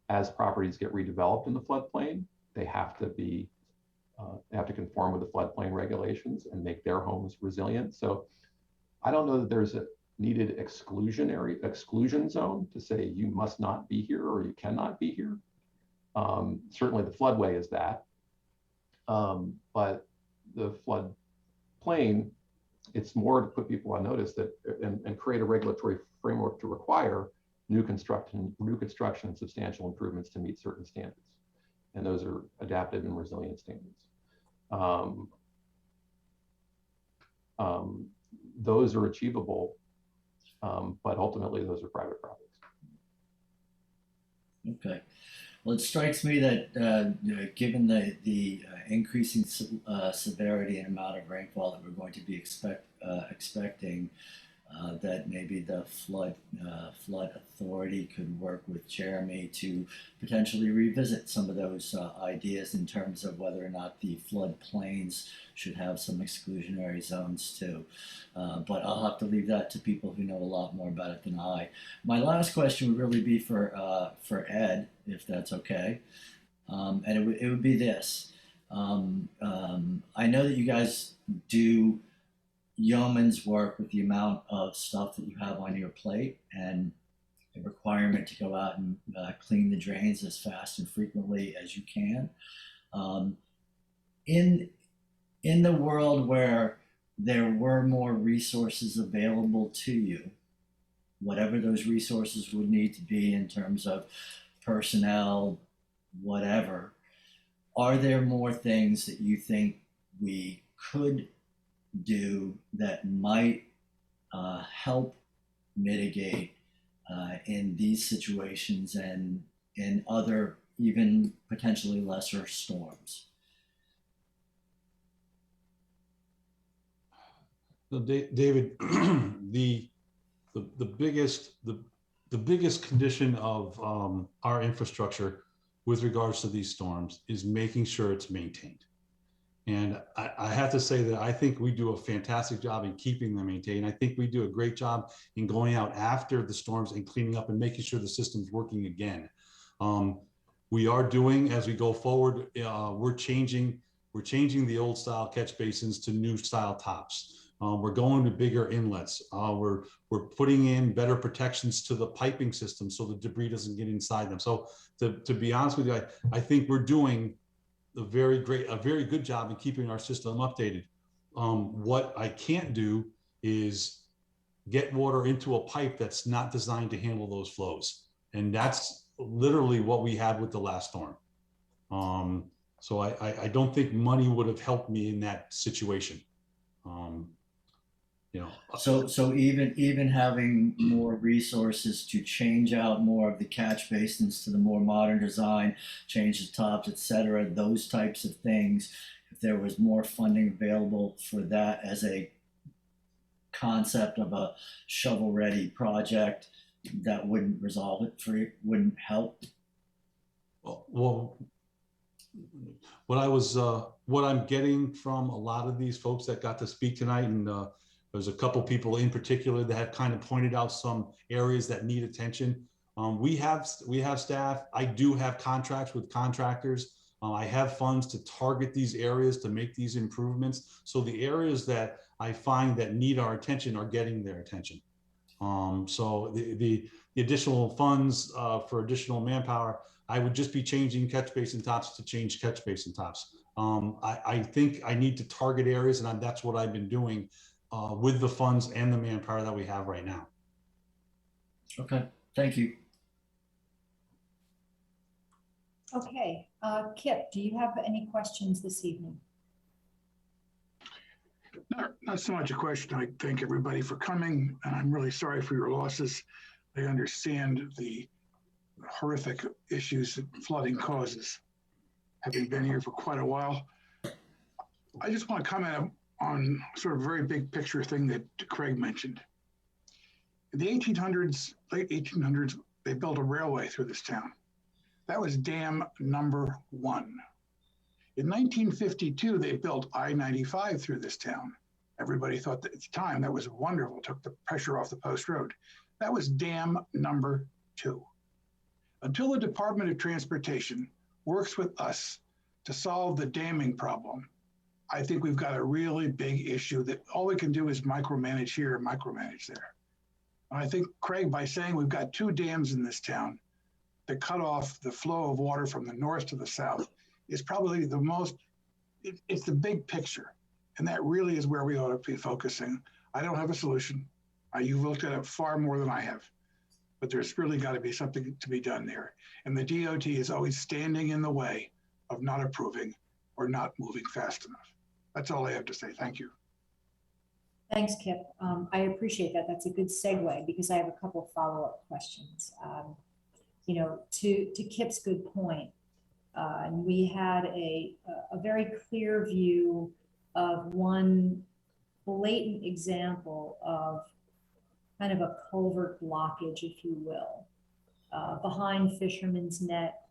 As properties get redeveloped in the floodplain, they have to conform with the floodplain regulations and make their homes resilient. So I don't know that there's a needed exclusion zone to say you must not be here or you cannot be here. Certainly the floodway is that, but the floodplain, it's more to put people on notice that and create a regulatory framework to require new construction and substantial improvements to meet certain standards. And those are adaptive and resilient standards. Those are achievable, but ultimately those are private properties. Okay. Well, it strikes me that given the increasing severity and amount of rainfall that we're going to be expecting, that maybe the flood authority could work with Jeremy to potentially revisit some of those ideas in terms of whether or not the floodplains should have some exclusionary zones too. But I'll have to leave that to people who know a lot more about it than I. My last question would really be for Ed, if that's okay. And it would be this. I know that you guys do yeoman's work with the amount of stuff that you have on your plate and the requirement to go out and clean the drains as fast and frequently as you can. In the world where there were more resources available to you, whatever those resources would need to be in terms of personnel, whatever, are there more things that you think we could do that might help mitigate in these situations and in other, even potentially lesser storms? So David, the biggest condition of our infrastructure with regards to these storms is making sure it's maintained. And I have to say that I think we do a fantastic job in keeping them maintained. I think we do a great job in going out after the storms and cleaning up and making sure the system's working again. We are doing, as we go forward, we're changing the old style catch basins to new style tops. We're going to bigger inlets. We're putting in better protections to the piping system so the debris doesn't get inside them. So to be honest with you, I think we're doing a very good job in keeping our system updated. What I can't do is get water into a pipe that's not designed to handle those flows. And that's literally what we had with the last storm. So I don't think money would have helped me in that situation. You know. So even having more resources to change out more of the catch basins to the more modern design, change the tops, etc., those types of things, if there was more funding available for that as a concept of a shovel-ready project, that wouldn't resolve it for you, wouldn't help. Well, what I'm getting from a lot of these folks that got to speak tonight, and there's a couple people in particular that have kind of pointed out some areas that need attention. We have staff. I do have contracts with contractors. I have funds to target these areas to make these improvements. So the areas that I find that need our attention are getting their attention. So the additional funds for additional manpower, I would just be changing catch basin tops to change catch basin tops. I think I need to target areas, and that's what I've been doing with the funds and the manpower that we have right now. Okay, thank you. Okay, Kip, do you have any questions this evening? Not so much a question. I thank everybody for coming, and I'm really sorry for your losses. I understand the horrific issues that flooding causes, having been here for quite a while. I just want to comment on sort of a very big picture thing that Craig mentioned. In the 1800s, late 1800s, they built a railway through this town. That was dam number 1. In 1952, they built I-95 through this town. Everybody thought that at the time that was wonderful, took the pressure off the post road. That was dam number 2. Until the Department of Transportation works with us to solve the damming problem, I think we've got a really big issue that all we can do is micromanage here and micromanage there. And I think, Craig, by saying we've got 2 dams in this town that cut off the flow of water from the north to the south is probably the most, it's the big picture. And that really is where we ought to be focusing. I don't have a solution. You've looked at it far more than I have, but there's really got to be something to be done there. And the DOT is always standing in the way of not approving or not moving fast enough. That's all I have to say. Thank you. Thanks, Kip. I appreciate that. That's a good segue because I have a couple of follow-up questions. You know, to Kip's good point, and we had a very clear view of one blatant example of kind of a culvert blockage, if you will, behind Fisherman's Net,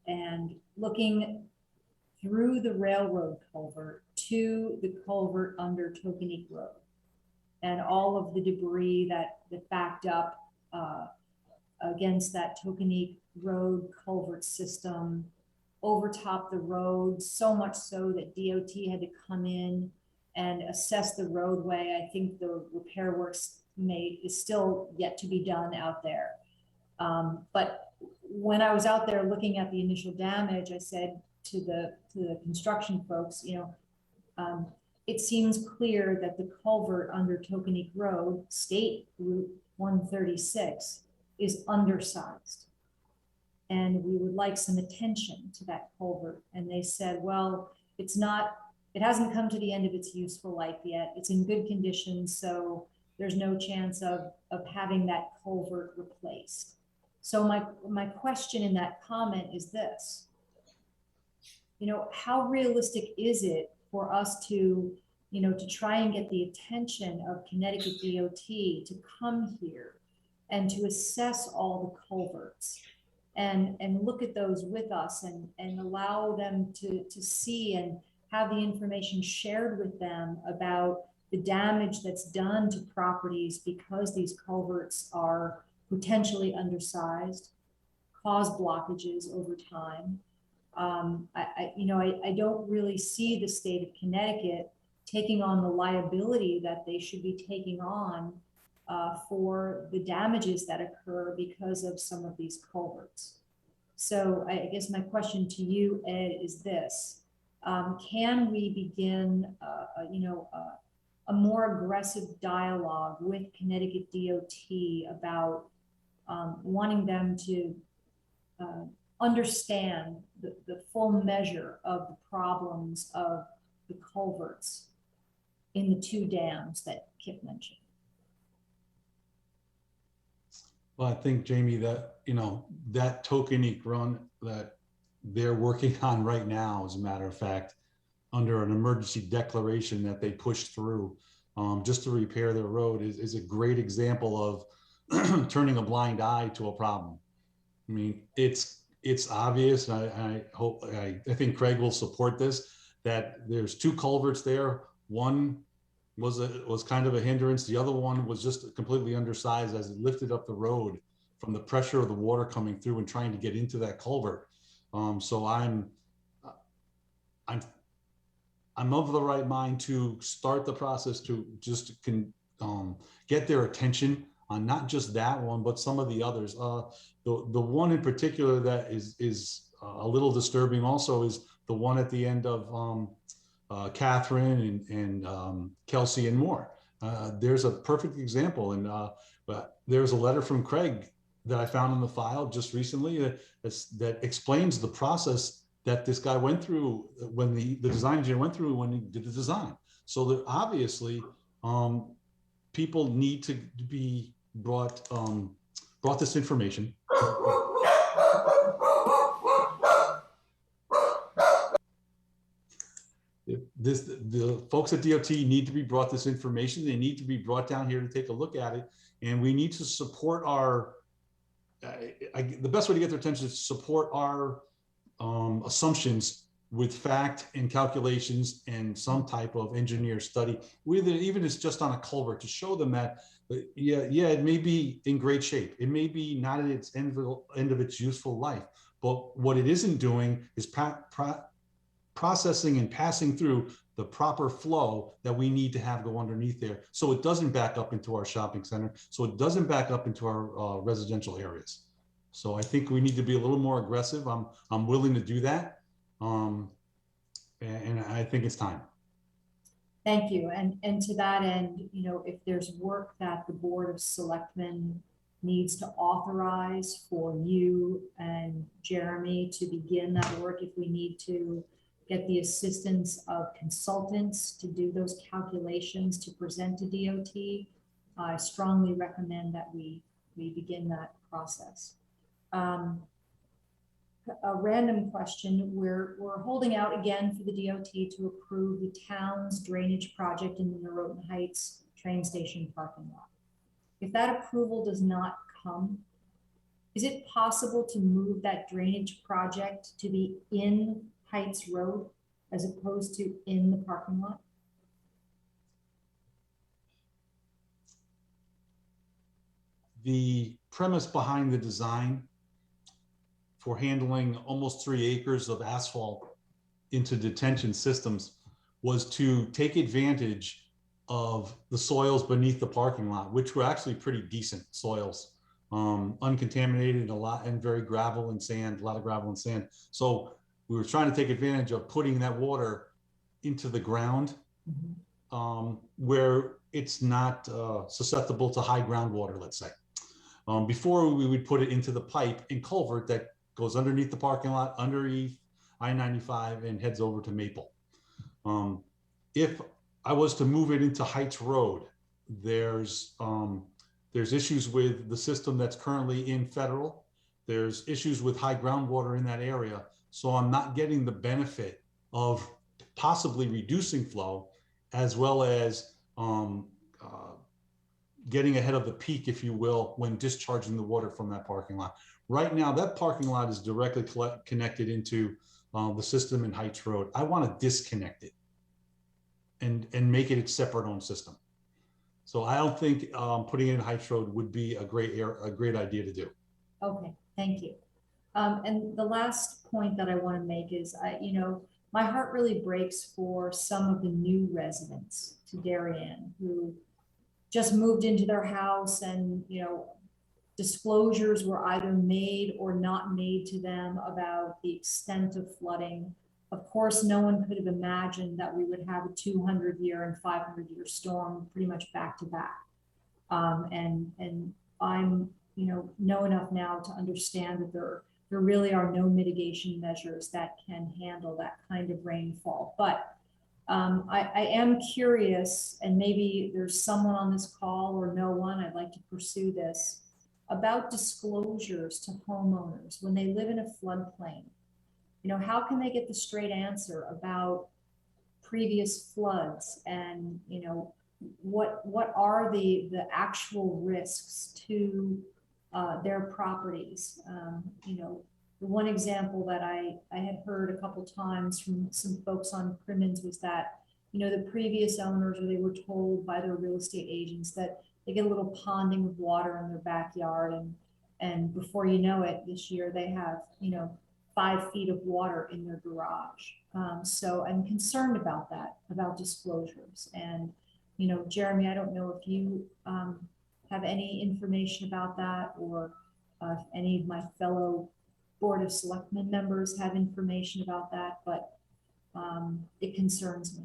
and looking through the railroad culvert to the culvert under Tokenique Road, and all of the debris that backed up against that Tokenique Road culvert system, overtop the road, so much so that DOT had to come in and assess the roadway. I think the repair works is still yet to be done out there. But when I was out there looking at the initial damage, I said to the construction folks, you know, it seems clear that the culvert under Tokenique Road, State Route 136, is undersized. And we would like some attention to that culvert. And they said, well, it hasn't come to the end of its useful life yet. It's in good condition, so there's no chance of having that culvert replaced. So my question in that comment is this: you know, how realistic is it for us to, you know, to try and get the attention of Connecticut DOT to come here and to assess all the culverts and look at those with us and allow them to see and have the information shared with them about the damage that's done to properties because these culverts are potentially undersized, cause blockages over time. I don't really see the state of Connecticut taking on the liability that they should be taking on for the damages that occur because of some of these culverts. So I guess my question to you, Ed, is this: can we begin, a more aggressive dialogue with Connecticut DOT about wanting them to understand the full measure of the problems of the culverts in the two dams that Kip mentioned? Well, I think, Jamie, that, that tokenique run that they're working on right now, as a matter of fact, under an emergency declaration that they pushed through just to repair their road is a great example of turning a blind eye to a problem. I mean, it's obvious, and I think Craig will support this, that there's two culverts there. One was kind of a hindrance. The other one was just completely undersized as it lifted up the road from the pressure of the water coming through and trying to get into that culvert. So I'm of the right mind to start the process to just get their attention on not just that one, but some of the others. The one in particular that is a little disturbing also is the one at the end of Catherine and Kelsey and Moore. There's a perfect example, and but there's a letter from Craig that I found in the file just recently that explains the process that this guy went through when the design engineer went through when he did the design. So that obviously people need to be brought this information. The folks at DOT need to be brought this information. They need to be brought down here to take a look at it, and we need to support our. The best way to get their attention is to support our assumptions with fact and calculations and some type of engineer study, whether even it's just on a culvert, to show them that it may be in great shape. It may be not at its end of its useful life, but what it isn't doing is processing and passing through the proper flow that we need to have go underneath there, so it doesn't back up into our shopping center, so it doesn't back up into our residential areas. So I think we need to be a little more aggressive. I'm willing to do that, and I think it's time. Thank you. And to that end, if there's work that the Board of Selectmen needs to authorize for you and Jeremy to begin that work, if we need to get the assistance of consultants to do those calculations to present to DOT, I strongly recommend that we begin that process. A random question, we're holding out again for the DOT to approve the town's drainage project in the Naroton Heights train station parking lot. If that approval does not come, is it possible to move that drainage project to be in Heights Road as opposed to in the parking lot? The premise behind the design for handling almost 3 acres of asphalt into detention systems was to take advantage of the soils beneath the parking lot, which were actually pretty decent soils, uncontaminated a lot, and very gravel and sand, a lot of gravel and sand. So we were trying to take advantage of putting that water into the ground, where it's not susceptible to high groundwater, let's say. Before we would put it into the pipe and culvert that goes underneath the parking lot, underneath I-95, and heads over to Maple. If I was to move it into Heights Road, there's issues with the system that's currently in Federal. There's issues with high groundwater in that area. So I'm not getting the benefit of possibly reducing flow, as well as getting ahead of the peak, if you will, when discharging the water from that parking lot. Right now, that parking lot is directly connected into the system in Heights Road. I want to disconnect it and make it its separate own system. So I don't think putting it in Heights Road would be a great idea to do. Okay, thank you. And the last point that I want to make is, my heart really breaks for some of the new residents to Darien who just moved into their house, and, you know, disclosures were either made or not made to them about the extent of flooding. Of course, no one could have imagined that we would have a 200-year and 500-year storm pretty much back to back. And I'm, you know enough now to understand that there really are no mitigation measures that can handle that kind of rainfall. But I am curious, and maybe there's someone on this call or no one, I'd like to pursue this, about disclosures to homeowners when they live in a floodplain. You know, how can they get the straight answer about previous floods, and, you know, what are the actual risks to their properties? You know, the one example that I had heard a couple times from some folks on Crimmins was that, you know, the previous owners, or they were told by their real estate agents that they get a little ponding of water in their backyard, and before you know it, this year they have, you know, 5 feet of water in their garage. So I'm concerned about that, about disclosures. And, you know, Jeremy, I don't know if you have any information about that, or if any of my fellow Board of Selectmen members have information about that, but it concerns me.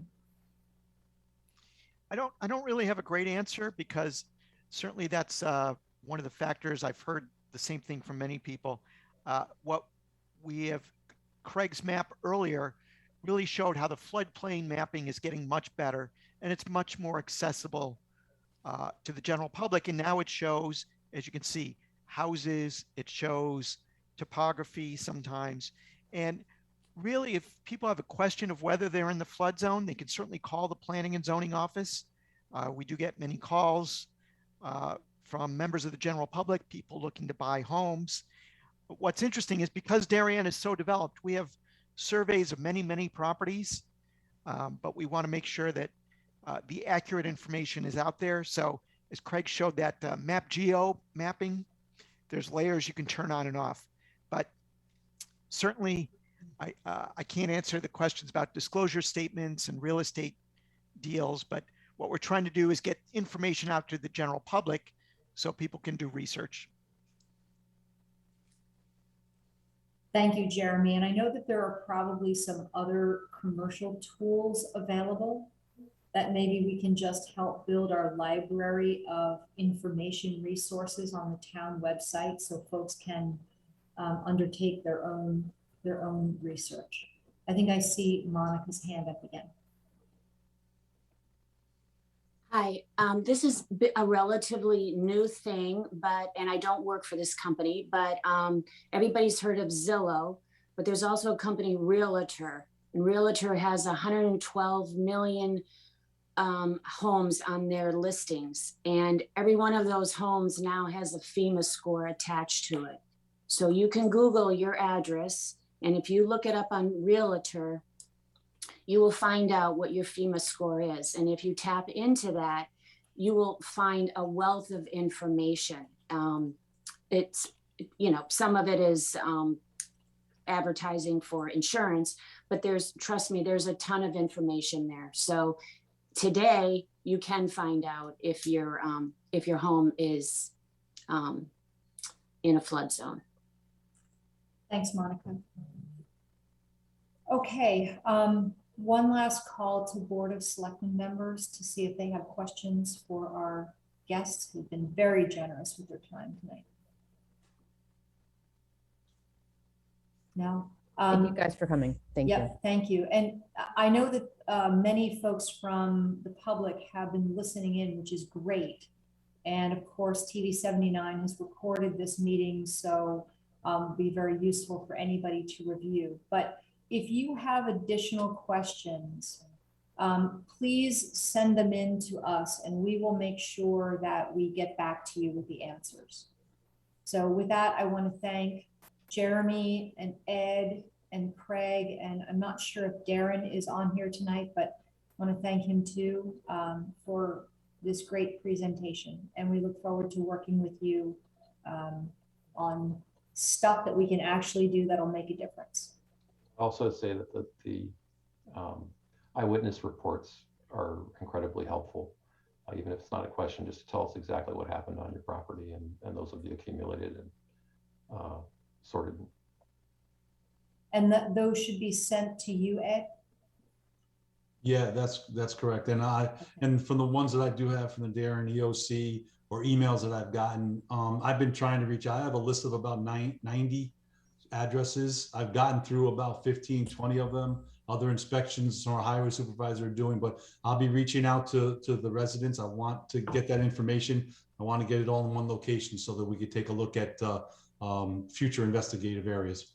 I don't really have a great answer, because certainly that's one of the factors. I've heard the same thing from many people. What we have, Craig's map earlier really showed how the floodplain mapping is getting much better, and it's much more accessible to the general public. And now it shows, as you can see, houses, it shows topography sometimes. And really, if people have a question of whether they're in the flood zone, they can certainly call the Planning and Zoning Office. We do get many calls from members of the general public, people looking to buy homes. But what's interesting is, because Darien is so developed, we have surveys of many, many properties, but we want to make sure that the accurate information is out there. So as Craig showed, that map geo mapping, there's layers you can turn on and off. But certainly, I can't answer the questions about disclosure statements and real estate deals, but what we're trying to do is get information out to the general public so people can do research. Thank you, Jeremy. And I know that there are probably some other commercial tools available that maybe we can just help build our library of information resources on the town website, so folks can undertake their own research. I think I see Monica's hand up again. Hi, this is a relatively new thing, and I don't work for this company, but everybody's heard of Zillow, but there's also a company, Realtor, and Realtor has 112 million homes on their listings, and every one of those homes now has a FEMA score attached to it. So you can Google your address, and if you look it up on Realtor, you will find out what your FEMA score is. And if you tap into that, you will find a wealth of information. It's, you know, some of it is advertising for insurance, but trust me, there's a ton of information there. So today you can find out if your home is in a flood zone. Thanks, Monica. Okay, one last call to Board of Selectmen members to see if they have questions for our guests who've been very generous with their time tonight. No? Thank you guys for coming. Thank you. Thank you. And I know that many folks from the public have been listening in, which is great. And of course, TV 79 has recorded this meeting, so it'll be very useful for anybody to review. But if you have additional questions, please send them in to us, and we will make sure that we get back to you with the answers. So with that, I want to thank Jeremy and Ed and Craig, and I'm not sure if Darren is on here tonight, but I want to thank him too for this great presentation. And we look forward to working with you on stuff that we can actually do that'll make a difference. Also say that the Eyewitness reports are incredibly helpful, even if it's not a question, just to tell us exactly what happened on your property, and those will be accumulated and sorted. And those should be sent to you, Ed? Yeah, that's correct. And from the ones that I do have from the Darien EOC or emails that I've gotten, I've been trying to reach out. I have a list of about 90 addresses. I've gotten through about 15, 20 of them. Other inspections our highway supervisor are doing, but I'll be reaching out to the residents. I want to get that information. I want to get it all in one location so that we could take a look at future investigative areas.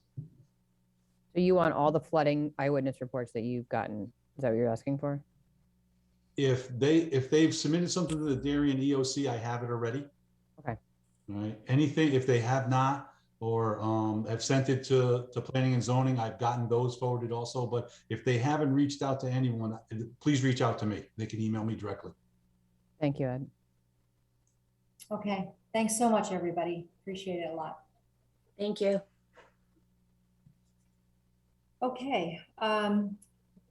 So you want all the flooding eyewitness reports that you've gotten? Is that what you're asking for? If they've submitted something to the Darien EOC, I have it already. Okay. All right. Anything, if they have not, or have sent it to planning and zoning, I've gotten those forwarded also. But if they haven't reached out to anyone, please reach out to me. They can email me directly. Thank you, Ed. Okay, thanks so much, everybody. Appreciate it a lot. Thank you. Okay,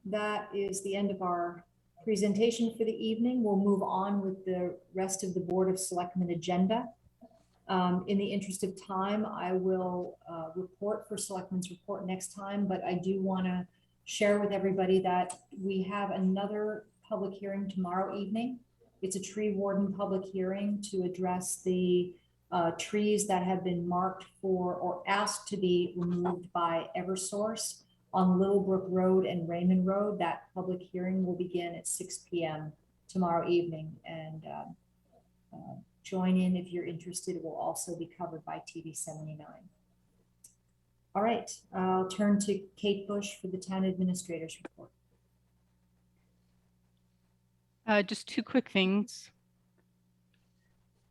that is the end of our presentation for the evening. We'll move on with the rest of the Board of Selectmen agenda. In the interest of time, I will report for Selectmen's report next time, but I do want to share with everybody that we have another public hearing tomorrow evening. It's a tree warden public hearing to address the trees that have been marked for or asked to be removed by Eversource on Littlebrook Road and Raymond Road. That public hearing will begin at 6 p.m. tomorrow evening, and join in if you're interested. It will also be covered by TV 79. All right, I'll turn to Kate Bush for the Town Administrator's report. Just two quick things.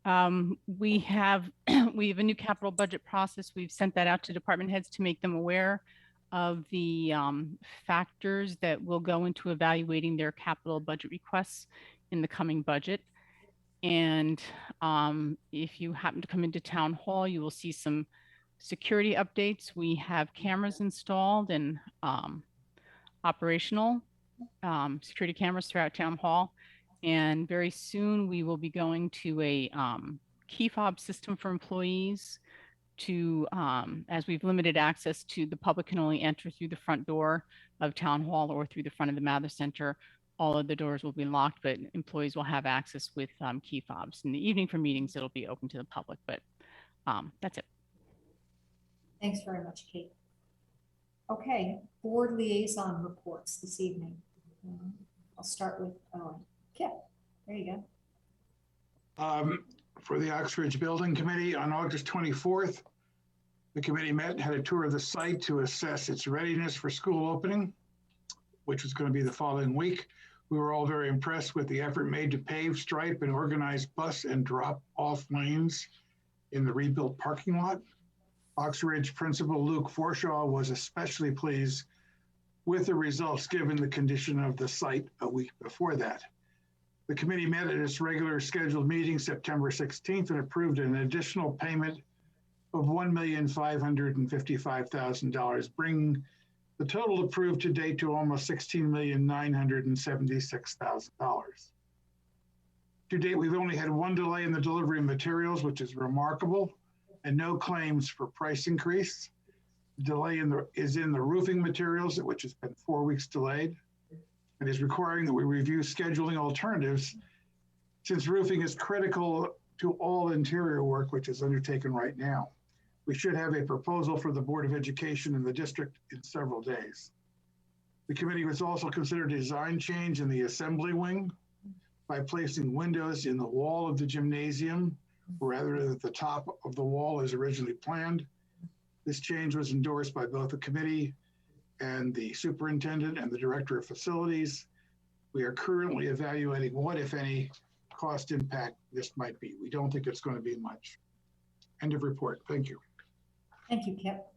We have a new capital budget process. We've sent that out to department heads to make them aware of the factors that will go into evaluating their capital budget requests in the coming budget. And if you happen to come into town hall, you will see some security updates. We have cameras installed and operational security cameras throughout town hall. And very soon we will be going to a key fob system for employees to, as we've limited access to the public can only enter through the front door of town hall or through the front of the Mather Center. All of the doors will be locked, but employees will have access with key fobs. In the evening for meetings, it'll be open to the public, but that's it. Thanks very much, Kate. Okay, board liaison reports this evening. I'll start with Kip. There you go. For the Oxbridge Building Committee on August 24th, the committee met and had a tour of the site to assess its readiness for school opening, which was going to be the following week. We were all very impressed with the effort made to pave, stripe, and organize bus and drop-off lanes in the rebuilt parking lot. Oxbridge Principal Luke Forshaw was especially pleased with the results given the condition of the site a week before that. The committee met at its regular scheduled meeting September 16th and approved an additional payment of $1,555,000, bringing the total approved to date to almost $16,976,000. To date, we've only had one delay in the delivery of materials, which is remarkable, and no claims for price increase. The delay is in the roofing materials, which has been 4 weeks delayed, and is requiring that we review scheduling alternatives since roofing is critical to all interior work, which is undertaken right now. We should have a proposal for the Board of Education in the district in several days. The committee was also considered a design change in the assembly wing by placing windows in the wall of the gymnasium rather than at the top of the wall as originally planned. This change was endorsed by both the committee and the superintendent and the director of facilities. We are currently evaluating what, if any, cost impact this might be. We don't think it's going to be much. End of report. Thank you. Thank you, Kip.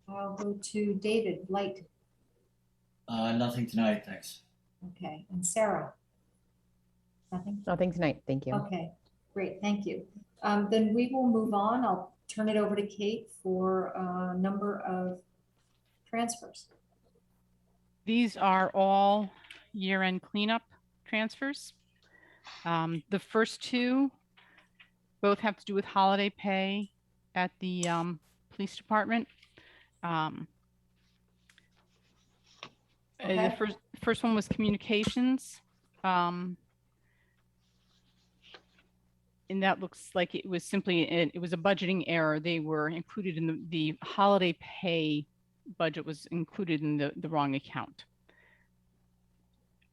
I'll go to David Light. Nothing tonight, thanks. Okay, and Sarah? Nothing? Nothing tonight. Thank you. Okay, great, thank you. Then we will move on. I'll turn it over to Kate for a number of transfers. These are all year-end cleanup transfers. The first two both have to do with holiday pay at the police department. Okay. The first one was communications. And that looks like it was simply, it was a budgeting error. They were included in the holiday pay budget was included in the wrong account.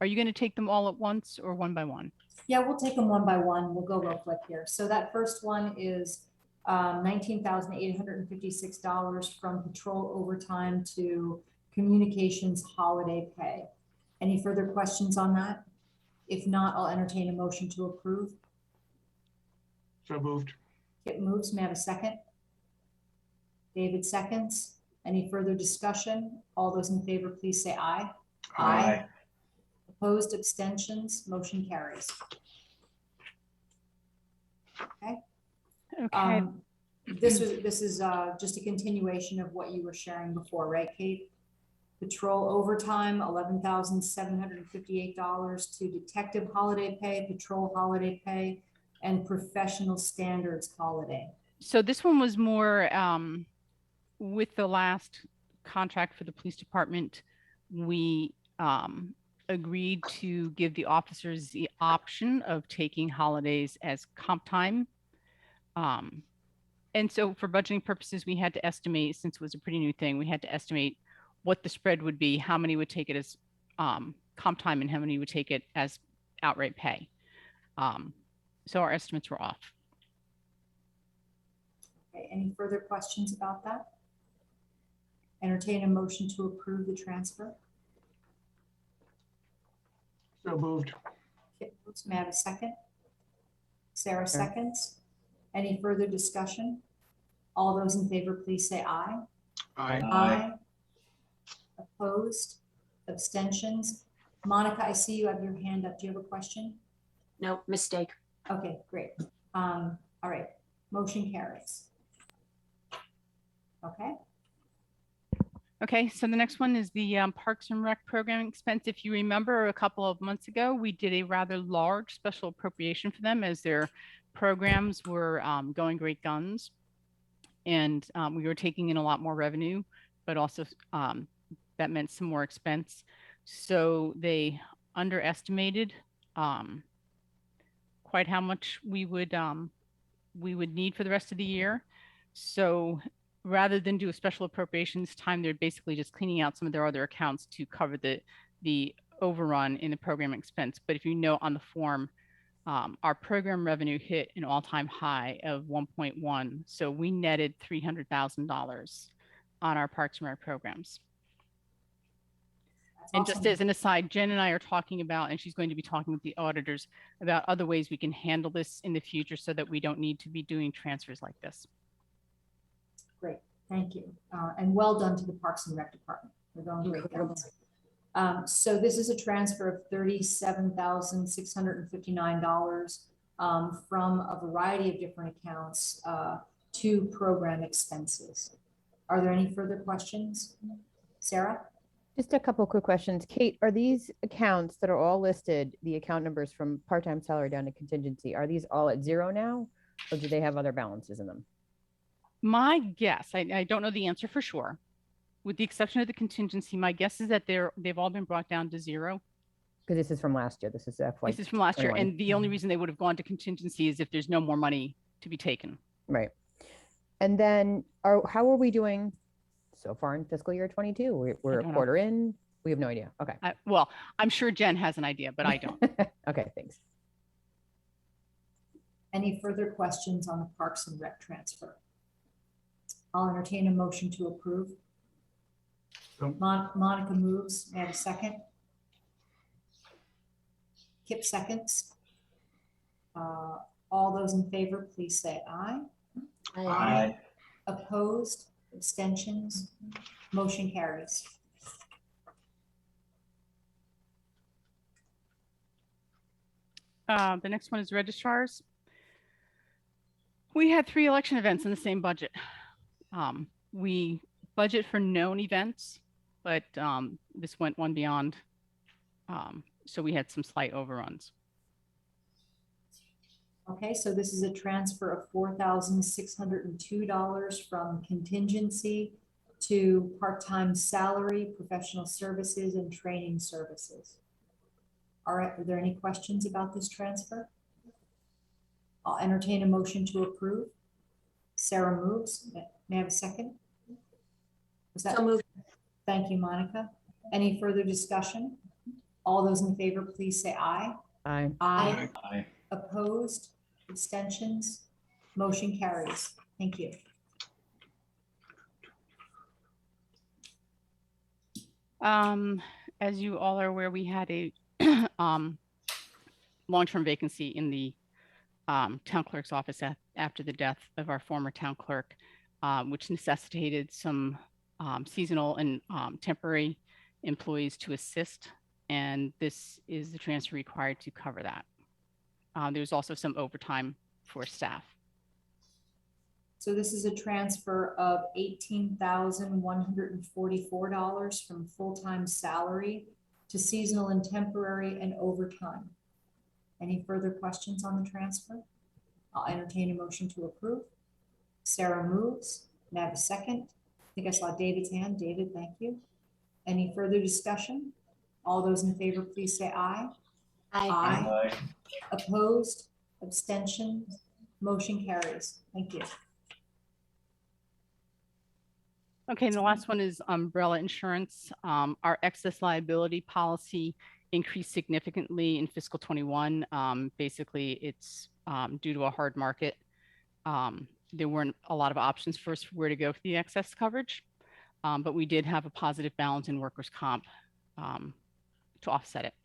Are you going to take them all at once or one by one? Yeah, we'll take them one by one. We'll go real quick here. So that first one is $19,856 from patrol overtime to communications holiday pay. Any further questions on that? If not, I'll entertain a motion to approve. So moved. Kip moves. May I have a second? David seconds. Any further discussion? All those in favor, please say aye. Aye. Opposed, abstentions, motion carries. Okay. Okay. This is just a continuation of what you were sharing before, right, Kate? Patrol overtime, $11,758 to detective holiday pay, patrol holiday pay, and professional standards holiday. So this one was more with the last contract for the police department. We agreed to give the officers the option of taking holidays as comp time. And so for budgeting purposes, we had to estimate, since it was a pretty new thing, we had to estimate what the spread would be, how many would take it as comp time and how many would take it as outright pay. So our estimates were off. Okay, any further questions about that? Entertain a motion to approve the transfer. So moved. Kip moves. May I have a second? Sarah Sure. seconds. Any further discussion? All those in favor, please say aye. Aye. Aye. Opposed, abstentions. Monica, I see you have your hand up. Do you have a question? No, mistake. Okay, great. All right, motion carries. Okay, Okay, so the next one is the Parks and Rec program expense. If you remember, a couple of months ago, we did a rather large special appropriation for them as their programs were going great guns. And we were taking in a lot more revenue, but also that meant some more expense. So they underestimated quite how much we would need for the rest of the year. So rather than do a special appropriation this time, they're basically just cleaning out some of their other accounts to cover the overrun in the program expense. But if you note on the form, our program revenue hit an all-time high of 1.1. So we netted $300,000 on our Parks and Rec programs. that's And awesome. just as an aside, Jen and I are talking about, and she's going to be talking with the auditors about other ways we can handle this in the future so that we don't need to be doing transfers like this. Great, thank you. And well done to the Parks and Rec Department. We're going great guns. So this is a transfer of $37,659 from a variety of different accounts to program expenses. Are there any further questions? Sarah? Just a couple quick questions. Kate, are these accounts that are all listed, the account numbers from part-time salary down to contingency, are these all at zero now? Or do they have other balances in them? My guess, I don't know the answer for sure, with the exception of the contingency, my guess is that they've all been brought down to zero. Because this is from last year. This is FY. This is from last year. 21. And the only reason they would have gone to contingency is if there's no more money to be taken. Right. And then how are we doing so far in fiscal year 22? We're a don't know. quarter in. We have no idea. Okay. Well, I'm sure Jen has an idea, but I don't. Okay, thanks. Any further questions on the Parks and Rec transfer? I'll entertain a motion to approve. Monica moves. May I have a second? Kip seconds. All those in favor, please say aye. Aye. Opposed, abstentions, motion carries. The next one is registrars. We had 3 election events in the same budget. We budget for known events but this went one beyond. So we had some slight overruns. Okay, so this is a transfer of $4,602 from contingency to part-time salary, professional services, and training services. All right, are there any questions about this transfer? I'll entertain a motion to approve. Sarah moves. May I have a second? Was that? So moved. Thank you, Monica. Any further discussion? All those in favor, please say aye. Aye. Aye. Aye. Opposed? Abstentions? Motion carries. Thank you. As you all are aware, we had a long-term vacancy in the town clerk's office after the death of our former town clerk, which necessitated some seasonal and temporary employees to assist. And this is the transfer required to cover that. There's also some overtime for staff. So this is a transfer of $18,144 from full-time salary to seasonal and temporary and overtime. Any further questions on the transfer? I'll entertain a motion to approve. Sarah moves. May I have a second? I think I saw David's hand. David, thank you. Any further discussion? All those in favor, please say aye. Aye. Aye. Opposed? Abstentions? Motion carries. Thank you. Okay, and the last one is umbrella insurance. Our excess liability policy increased significantly in fiscal 21. Basically, it's due to a hard market. There weren't a lot of options for us where to go for the excess coverage, but we did have a positive balance in workers' comp to offset it.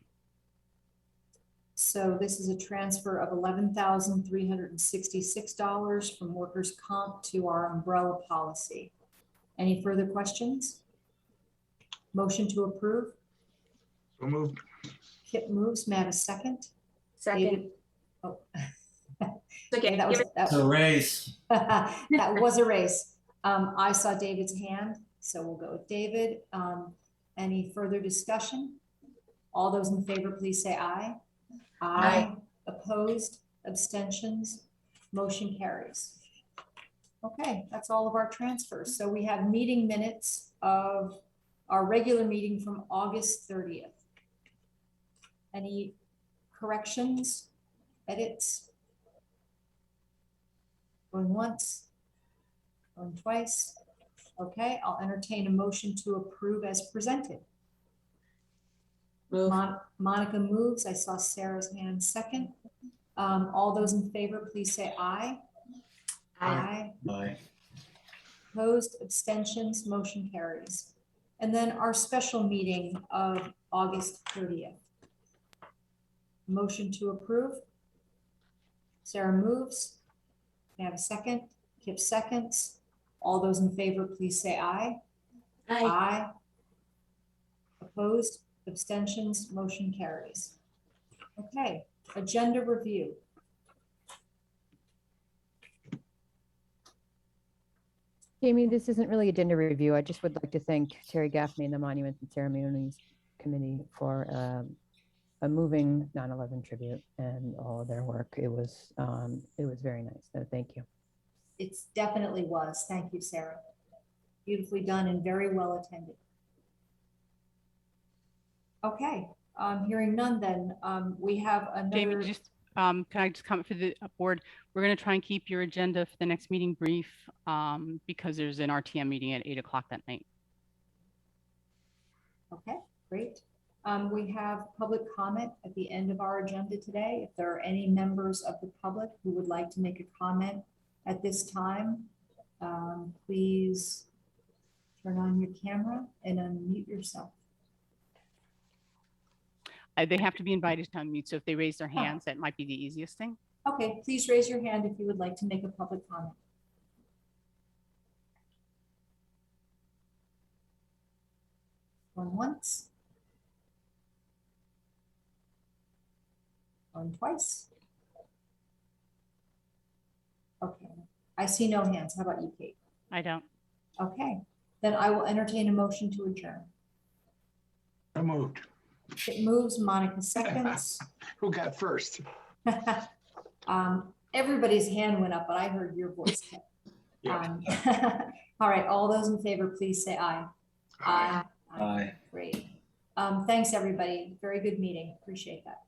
So this is a transfer of $11,366 from workers' comp to our umbrella policy. Any further questions? Motion to approve. So moved. Kip moves. May I have a second? Second. David? Oh. Okay, That was, It's a race. that was a race. I saw David's hand, so we'll go with David. Any further discussion? All those in favor, please say aye. Aye. Opposed? Abstentions? Motion carries. Okay, that's all of our transfers. So we have meeting minutes of our regular meeting from August 30th. Any corrections, edits? Going once, going twice. Okay, I'll entertain a motion to approve as presented. Move. Monica moves. I saw Sarah's hand second. All those in favor, please say aye. Aye. Aye. Opposed, abstentions, motion carries. And then our special meeting of August 30th. Motion to approve. Sarah moves. May I have a second? Kip seconds. All those in favor, please say aye. Aye. Aye. Opposed, abstentions, motion carries. Okay, agenda review. Jamie, this isn't really agenda review. I just would like to thank Terry Gaffney and the Monuments and Ceremonies Committee for a moving 9/11 tribute and all of their work. It was very nice. So thank you. It definitely was. Thank you, Sarah. Beautifully done and very well attended. Okay, hearing none then, we have another. Jamie, just can I just comment for the board? We're going to try and keep your agenda for the next meeting brief because there's an RTM meeting at 8 o'clock that night. Okay, great. We have public comment at the end of our agenda today. If there are any members of the public who would like to make a comment at this time, please turn on your camera and unmute yourself. They have to be invited to unmute, so if they raise their hands, that might be the easiest thing. Okay, please raise your hand if you would like to make a public comment. Going once. Going twice. Okay, I see no hands. How about you, Kate? I don't. Okay, then I will entertain a motion to adjourn. So moved. It moves, Monica seconds. Who got first? Everybody's hand went up, but I heard your voice. Yeah. All right, all those in favor, please say aye. Aye. Aye. Great. Thanks, everybody. Very good meeting. Appreciate that.